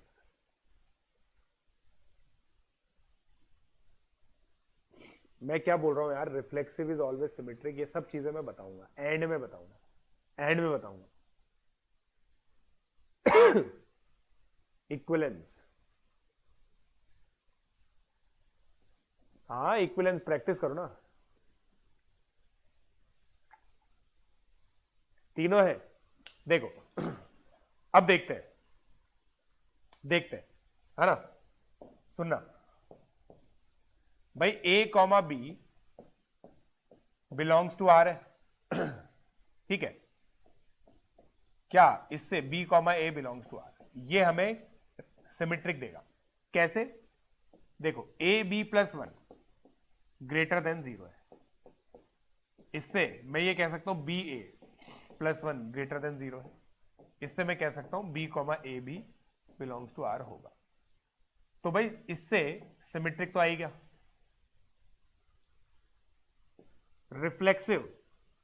मैं क्या बोल रहा हूं यार? रिफ्लेक्सिव इज ऑलवेज सिमेट्रिक, ये सब चीजें मैं बताऊंगा, एंड में बताऊंगा, एंड में बताऊंगा। इक्विवेलेंस, हाँ इक्विवेलेंस प्रैक्टिस करो ना। तीनों है। देखो अब देखते हैं है ना। सुनना भाई, a comma b belongs to R है, ठीक है। क्या इससे b comma A belongs to R, ये हमें सिमेट्रिक देगा। कैसे? देखो A B plus one greater than zero है, इससे मैं ये कह सकता हूं b a plus one greater than zero है, इससे मैं कह सकता हूं b comma a B belongs to R होगा। तो भाई इससे सिमेट्रिक तो आई क्या? रिफ्लेक्सिव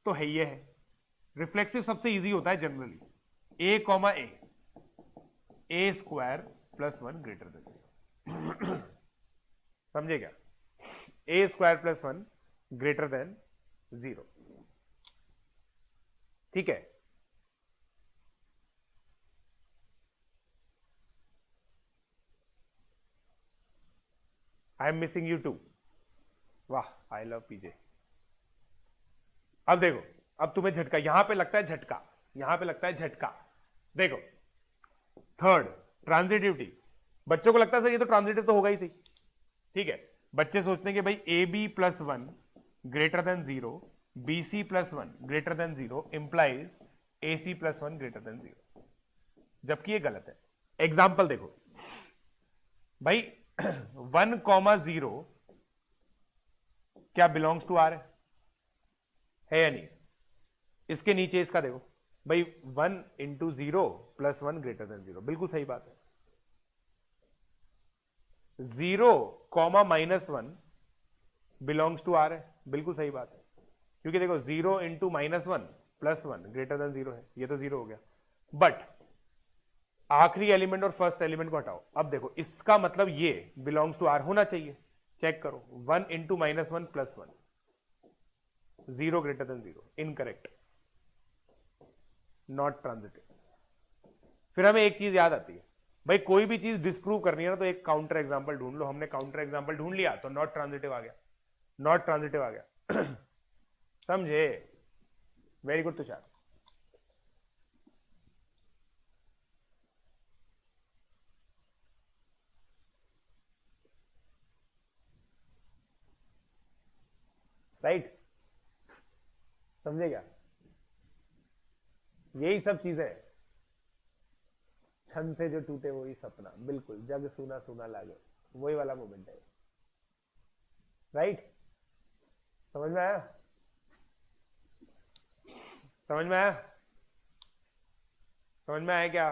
तो है, ये है। रिफ्लेक्सिव सबसे इजी होता है generally, a comma a square plus one greater than zero. समझे क्या? A square plus one greater than zero, ठीक है। I am missing you too, वाह, आई लव पीजे। अब देखो, अब तुम्हें झटका, यहां पे लगता है झटका, यहां पे लगता है झटका। देखो थर्ड ट्रांजिटिविटी, बच्चों को लगता है सर ये तो ट्रांजिटिव तो होगा ही सही, ठीक है। बच्चे सोचते हैं कि भाई A B plus one greater than zero, B C plus one greater than zero implies A C plus one greater than zero, जबकि ये गलत है। एग्जाम्पल देखो भाई, वन कॉमा जीरो क्या बिलोंग्स टू आर है या नहीं? इसके नीचे इसका देखो भाई, one into zero plus one greater than zero, बिल्कुल सही बात है। Zero comma minus one belongs to R है, बिल्कुल सही बात है, क्योंकि देखो zero into minus one plus one greater than zero है, ये तो जीरो हो गया। बट आखिरी एलिमेंट और फर्स्ट एलिमेंट को हटाओ, अब देखो इसका मतलब ये बिलोंग्स टू आर होना चाहिए। चेक करो, one into minus one plus one, zero greater than zero, incorrect, not transitive. फिर हमें एक चीज याद आती है भाई, कोई भी चीज डिस्प्रूव करनी है ना तो एक काउंटर एग्जांपल ढूंढ लो। हमने काउंटर एग्जांपल ढूंढ लिया तो नॉट ट्रांजिटिव आ गया, नॉट ट्रांजिटिव आ गया। समझे? Very good Tushar. राइट, समझे क्या? यही सब चीजें, छन से जो टूटे वही सपना, बिल्कुल, जग सुना सुना लागे, वही वाला मोमेंट है। राइट, समझ में आया? समझ में आया? समझ में आया क्या?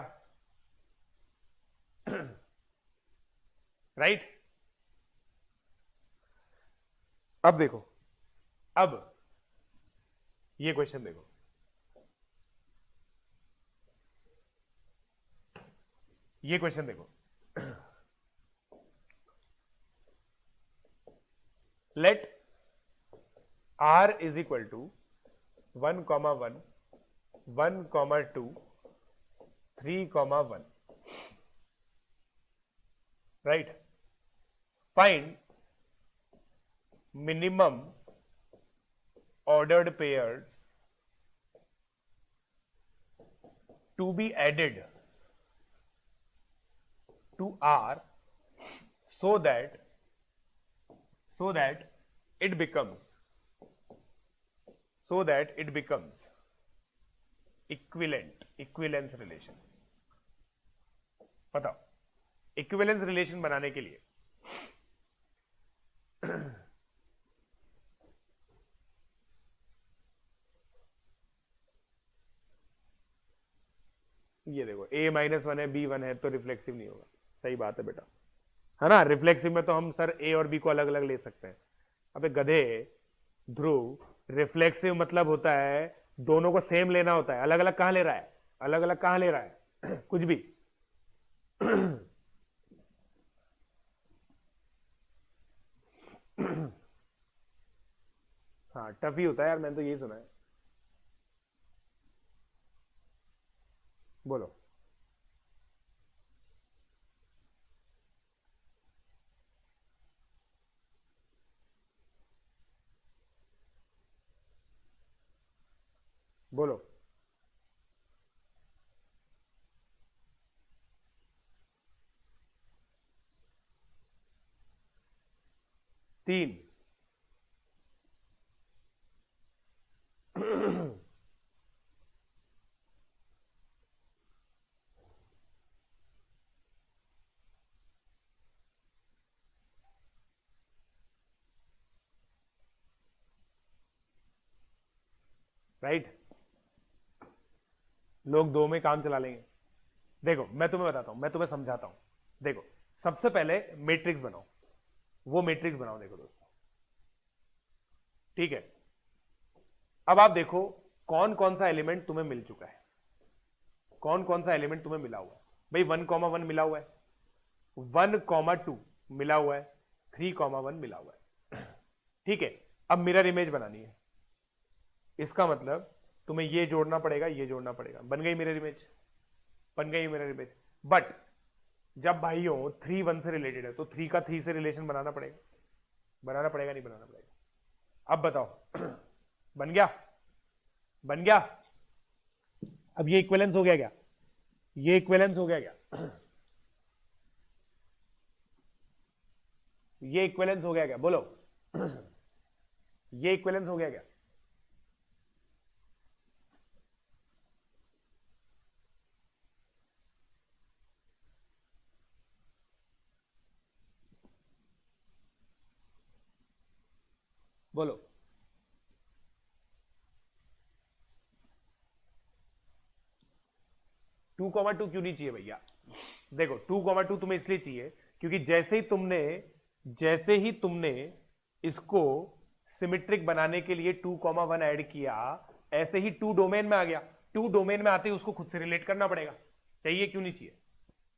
राइट। अब देखो, अब ये क्वेश्चन देखो, ये क्वेश्चन देखो, let r is equal to 1, 1, 1, 2, 3, 1, right? Find minimum ordered pairs to be added to R so that it becomes equivalence relation। बताओ, इक्विवेलेंस रिलेशन बनाने के लिए ये देखो, a माइनस वन है, b वन है, तो रिफ्लेक्सिव नहीं होगा। सही बात है बेटा, है ना। रिफ्लेक्सिव में तो हम सर a और b को अलग अलग ले सकते हैं। अबे गधे ध्रुव, रिफ्लेक्सिव मतलब होता है दोनों को सेम लेना होता है। अलग अलग कहां ले रहा है? अलग अलग कहां ले रहा है? कुछ भी। हाँ, टफ ही होता है यार, मैंने तो यही सुना है। बोलो। बोलो। 3 राइट। लोग 2 में काम चला लेंगे। देखो मैं तुम्हें बताता हूं, मैं तुम्हें समझाता हूं। देखो सबसे पहले मैट्रिक्स बनाओ, वो मैट्रिक्स बनाओ। देखो दोस्तों, ठीक है। अब आप देखो कौन कौन सा एलिमेंट तुम्हें मिल चुका है, कौन कौन सा एलिमेंट तुम्हें मिला हुआ है। भाई 1,1 मिला हुआ है, 1,2 मिला हुआ है, 3,1 मिला हुआ है। ठीक है, अब मिरर इमेज बनानी है। इसका मतलब तुम्हें ये जोड़ना पड़ेगा, ये जोड़ना पड़ेगा। बन गई मिरर इमेज, बन गई मिरर इमेज। बट जब भाइयों 3 1 से रिलेटेड है तो 3 का 3 से रिलेशन बनाना पड़ेगा, बनाना पड़ेगा नहीं बनाना पड़ेगा। अब बताओ बन गया, बन गया। अब ये इक्विवेलेंस हो गया क्या, ये इक्विवेलेंस हो गया क्या, ये इक्विवेलेंस हो गया क्या, बोलो ये इक्विवेलेंस हो गया क्या। बोलो 2,2 क्यों नहीं चाहिए भैया। देखो 2,2 तुम्हें इसलिए चाहिए क्योंकि जैसे ही तुमने इसको सिमेट्रिक बनाने के लिए 2,1 ऐड किया, ऐसे ही 2 डोमेन में आ गया। 2 डोमेन में आते ही उसको खुद से रिलेट करना पड़ेगा। चाहिए क्यों नहीं चाहिए,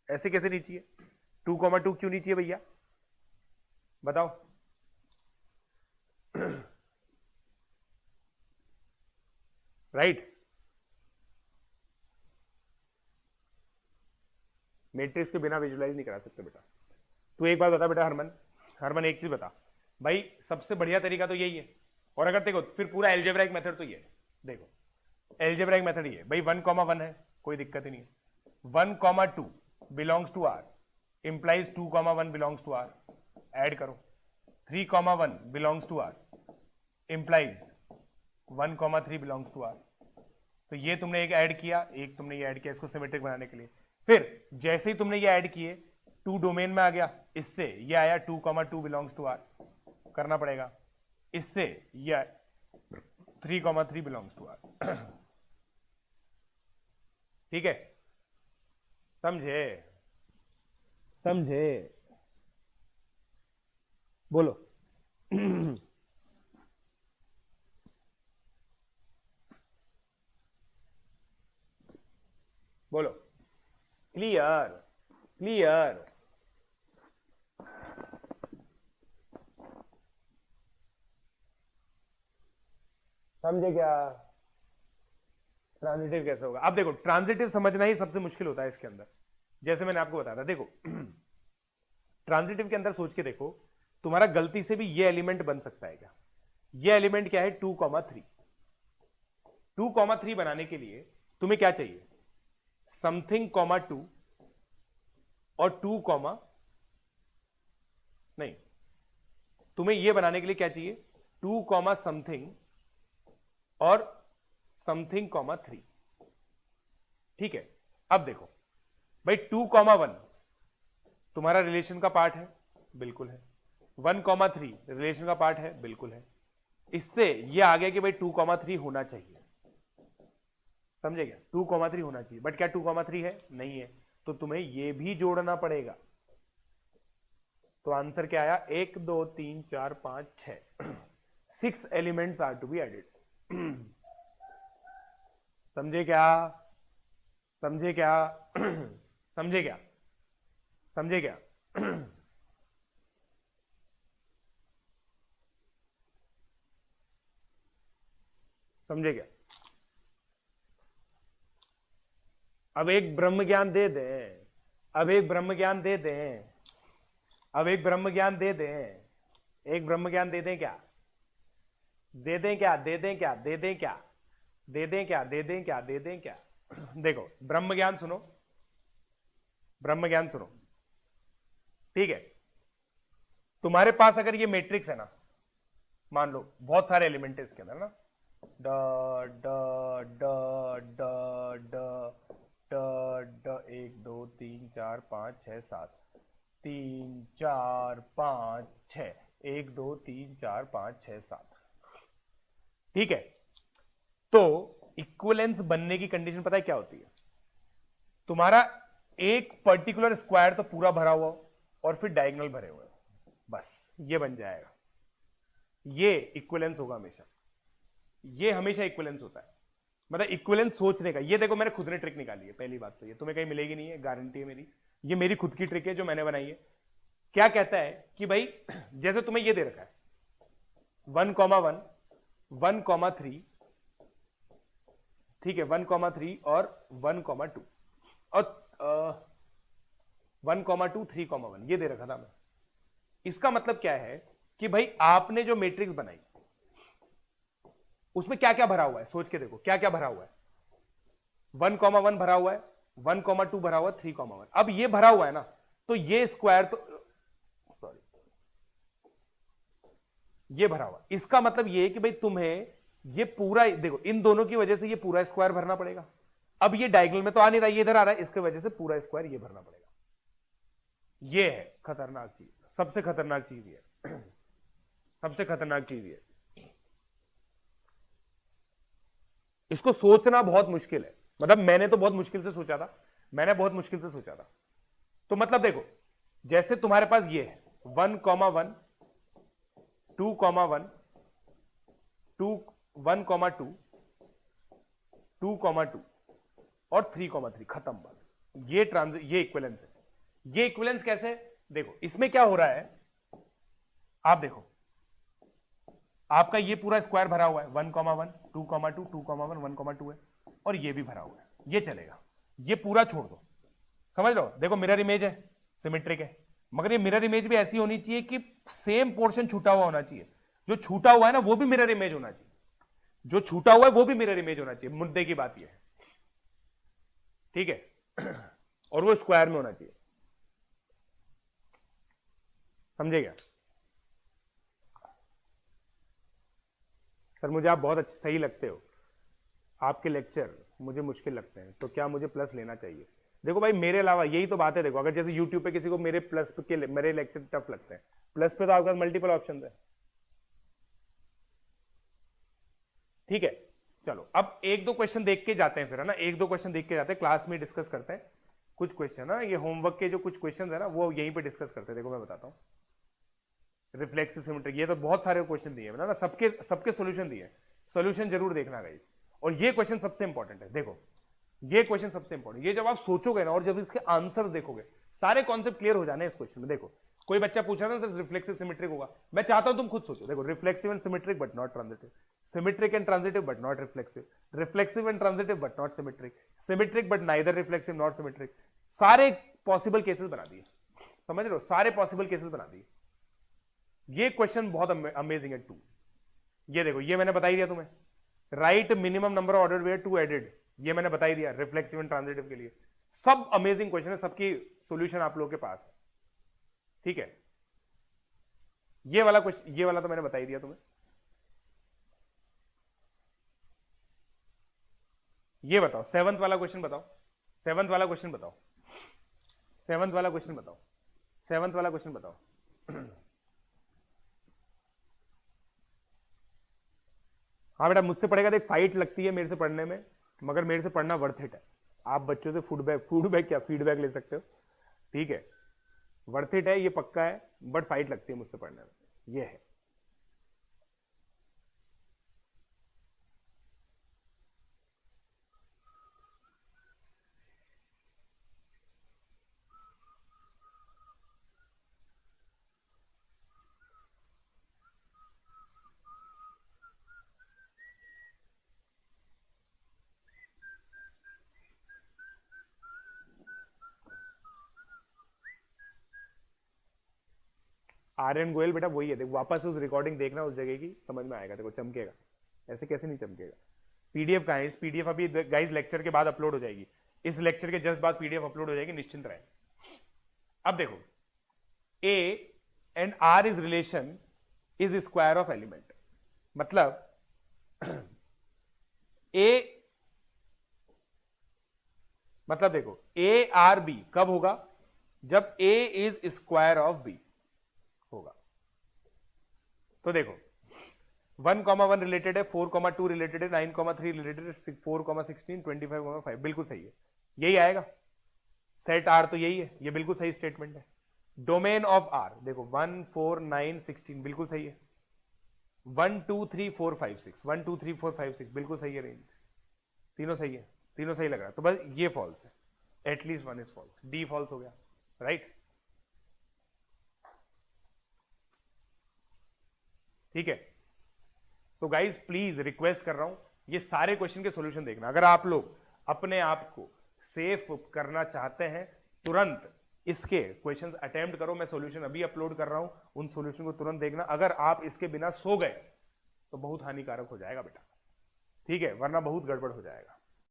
ऐसे कैसे नहीं चाहिए। 2,2 क्यों नहीं चाहिए भैया, बताओ। राइट, मैट्रिक्स के बिना विजुलाइज नहीं करा सकते बेटा। तू एक बात बता बेटा हरमन, हरमन एक चीज बता भाई, सबसे बढ़िया तरीका तो यही है। और अगर देखो फिर पूरा एल्जेब्राइक मेथड तो ये है। देखो एल्जेब्राइक मेथड ये भाई 1,1 है, कोई दिक्कत ही नहीं है। 1,2 belongs to R implies 2,1 belongs to R, add करो। 3,1 belongs to R implies 1,3 belongs to R. तो ये तुमने एक ऐड किया, एक तुमने ये ऐड किया इसको सिमेट्रिक बनाने के लिए। फिर जैसे ही तुमने ये ऐड किए 2 डोमेन में आ गया, इससे ये आया 2,2 बिलोंग्स टू आर, करना पड़ेगा। इससे ये 3,3 बिलोंग्स टू आर। ठीक है, समझे, समझे, बोलो बोलो क्लियर, क्लियर। समझे क्या, ट्रांजिटिव कैसे होगा। अब देखो ट्रांजिटिव समझना ही सबसे मुश्किल होता है इसके अंदर। जैसे मैंने आपको बताया था, देखो ट्रांजिटिव के अंदर सोच के देखो, तुम्हारा गलती से भी ये एलिमेंट बन सकता है क्या। ये एलिमेंट क्या है 2,3। 2,3 बनाने के लिए तुम्हें क्या चाहिए, समथिंग 2 और 2, नहीं, तुम्हें यह बनाने के लिए क्या चाहिए 2, समथिंग और समथिंग 3। ठीक है, अब देखो भाई 2,1 तुम्हारा रिलेशन का पार्ट है, बिल्कुल है। 1,3 रिलेशन का पार्ट है, बिल्कुल है। इससे यह आ गया कि भाई 2,3 होना चाहिए, समझे क्या, 2,3 होना चाहिए। बट क्या 2,3 है, नहीं है, तो तुम्हें यह भी जोड़ना पड़ेगा। तो आंसर क्या आया, 1 2 3 4 5 6 6 elements are to be added. समझे क्या, समझे क्या, समझे क्या, समझे क्या। समझे क्या। अब एक ब्रह्म ज्ञान दे दें, अब एक ब्रह्म ज्ञान दे दें, अब एक ब्रह्म ज्ञान दे दें, एक ब्रह्म ज्ञान दे दें क्या, दे दें क्या, दे दें क्या, दे दें क्या, दे दें क्या, दे दें क्या, दे दें क्या। देखो ब्रह्म ज्ञान सुनो, ब्रह्म ज्ञान सुनो, ठीक है। तुम्हारे पास अगर ये मैट्रिक्स है ना, मान लो बहुत सारे एलिमेंट है इसके अंदर ना, ड ड ड ड ड ड ड 1 2 3 4 5 6 7 3 4 5 6 1 2 3 4 5 6 7, ठीक है। तो इक्विवेलेंस बनने की कंडीशन पता है क्या होती है? तुम्हारा एक पर्टिकुलर स्क्वायर तो पूरा भरा हुआ हो और फिर डायगोनल भरे हुए हो, बस ये बन जाएगा। ये इक्विवेलेंस होगा हमेशा, ये हमेशा इक्विवेलेंस होता है। मतलब इक्विवेलेंस सोचने का, ये देखो मैंने खुद ने ट्रिक निकाली है, पहली बात तो ये तुम्हें कहीं मिलेगी नहीं है, गारंटी है मेरी, ये मेरी खुद की ट्रिक है जो मैंने बनाई है। क्या कहता है कि भाई जैसे तुम्हें ये दे रखा है 1,1 1,3, ठीक है, 1,3 और 1,2 और 1,2 3,1 ये दे रखा था मैं। इसका मतलब क्या है कि भाई आपने जो मैट्रिक्स बनाई उसमें क्या क्या भरा हुआ है, सोच के देखो क्या क्या भरा हुआ है। 1,1 भरा हुआ है, 1,2 भरा हुआ है, 3,1। अब ये भरा हुआ है ना, तो ये स्क्वायर तो सॉरी ये भरा हुआ, इसका मतलब ये कि भाई तुम्हें ये पूरा देखो, इन दोनों की वजह से ये पूरा स्क्वायर भरना पड़ेगा। अब ये डायगोनल में तो आ नहीं रहा, ये इधर आ रहा है, इसकी वजह से पूरा स्क्वायर ये भरना पड़ेगा। ये है खतरनाक चीज, सबसे खतरनाक चीज ये सबसे खतरनाक चीज ये, इसको सोचना बहुत मुश्किल है। मतलब मैंने तो बहुत मुश्किल से सोचा था, मैंने बहुत मुश्किल से सोचा था। तो मतलब देखो, जैसे तुम्हारे पास ये है 1,1 2,1 1,2 2,2 और 3,3, खत्म बात। ये इक्विवेलेंस है। ये इक्विवेलेंस कैसे? देखो इसमें क्या हो रहा है, आप देखो आपका ये पूरा स्क्वायर भरा हुआ है 1,1 2,2 2,1 1,2 है, और ये भी भरा हुआ है, ये चलेगा। ये पूरा छोड़ दो, समझ लो, देखो मिरर इमेज है, सिमेट्रिक है, मगर ये मिरर इमेज भी ऐसी होनी चाहिए कि सेम पोर्शन छूटा हुआ होना चाहिए। जो छूटा हुआ है ना वो भी मिरर इमेज होना चाहिए, जो छूटा हुआ है वो भी मिरर इमेज होना चाहिए। मुद्दे की बात यह है, ठीक है, और वो स्क्वायर में होना चाहिए, समझे क्या? सर मुझे आप बहुत अच्छे सही लगते हो, आपके लेक्चर मुझे मुश्किल लगते हैं, तो क्या मुझे प्लस लेना चाहिए? देखो भाई मेरे अलावा यही तो बात है, देखो अगर जैसे यूट्यूब पे किसी को मेरे प्लस के मेरे लेक्चर टफ लगते हैं, प्लस पे तो आपके पास मल्टीपल ऑप्शन है, ठीक है। चलो अब एक दो क्वेश्चन देख के जाते हैं फिर, है ना, एक दो क्वेश्चन देख के जाते हैं, क्लास में डिस्कस करते हैं कुछ क्वेश्चन ना, ये होमवर्क के जो कुछ क्वेश्चन है ना वो यहीं पे डिस्कस करते हैं। देखो मैं बताता हूँ, रिफ्लेक्सिव सिमेट्रिक, ये तो बहुत सारे क्वेश्चन दिए है ना, सबके सबके सॉल्यूशन दिए, सॉल्यूशन जरूर देखना गाइस। और ये क्वेश्चन सबसे इंपॉर्टेंट है, देखो ये क्वेश्चन सबसे इंपॉर्टेंट, ये जब आप सोचोगे ना और जब इसके आंसर देखोगे, सारे कॉन्सेप्ट क्लियर हो जाने इस क्वेश्चन में। देखो कोई बच्चा पूछा ना सर रिफ्लेक्सिव सिमेट्रिक होगा, मैं चाहता हूं तुम खुद सोचो। देखो reflexive and symmetric but not transitive, symmetric and transitive but not reflexive, reflexive and transitive but not symmetric, symmetric but neither reflexive not symmetric. सारे पॉसिबल केसेस बना दिए, समझ रहे हो, सारे पॉसिबल केसेस बना दिए। ये क्वेश्चन बहुत अमेजिंग है 2। ये देखो ये मैंने बता ही दिया तुम्हें, right minimum number of order where 2 added, ये मैंने बता ही दिया रिफ्लेक्सिव एंड ट्रांजिटिव के लिए। सब अमेजिंग क्वेश्चन है, सबकी सॉल्यूशन आप लोगों के पास है, ठीक है। ये वाला क्वेश्चन, ये वाला तो मैंने बता ही दिया तुम्हें। ये बताओ सेवंथ वाला क्वेश्चन बताओ, सेवंथ वाला क्वेश्चन बताओ, सेवंथ वाला क्वेश्चन बताओ, सेवंथ वाला क्वेश्चन बताओ। हाँ बेटा मुझसे पढ़ेगा, देख फाइट लगती है मेरे से पढ़ने में, मगर मेरे से पढ़ना वर्थ इट है। आप बच्चों से फीडबैक क्या फीडबैक ले सकते हो, ठीक है, वर्थ इट है, ये पक्का है, बट फाइट लगती है मुझसे पढ़ने में, ये है। आर्यन गोयल बेटा वही है, देख वापस उस रिकॉर्डिंग देखना उस जगह की, समझ में आएगा, देखो चमकेगा, ऐसे कैसे नहीं चमकेगा। पीडीएफ कहाँ है? इस पीडीएफ अभी गाइस लेक्चर के बाद अपलोड हो जाएगी, इस लेक्चर के जस्ट बाद पीडीएफ अपलोड हो जाएगी, निश्चिंत रहे। अब देखो A and R is relation is square of element, मतलब ए, मतलब देखो ए आर बी कब होगा, जब ए इज स्क्वायर ऑफ बी होगा। तो देखो 1,1 रिलेटेड है, 4,2 रिलेटेड है, 9,3 रिलेटेड है, 4,16, 25,5 बिल्कुल सही है, यही आएगा। सेट आर तो यही है, ये बिल्कुल सही स्टेटमेंट है। डोमेन ऑफ आर देखो 1, 4, 9, 16 बिल्कुल सही है। 1, 2, 3, 4, 5, 6 1, 2, 3, 4, 5, 6 बिल्कुल सही है रेंज, तीनों सही है, तीनों सही लग रहा है। तो बस ये फॉल्स है, at least one is false, D false हो गया, राइट। ठीक है, तो गाइज प्लीज रिक्वेस्ट कर रहा हूं, ये सारे क्वेश्चन के सॉल्यूशन देखना। अगर आप लोग अपने आप को सेफ करना चाहते हैं, तुरंत इसके क्वेश्चंस अटेम्प्ट करो। मैं सॉल्यूशन अभी अपलोड कर रहा हूं, उन सॉल्यूशन को तुरंत देखना। अगर आप इसके बिना सो गए तो बहुत हानिकारक हो जाएगा बेटा, ठीक है, वरना बहुत गड़बड़ हो जाएगा।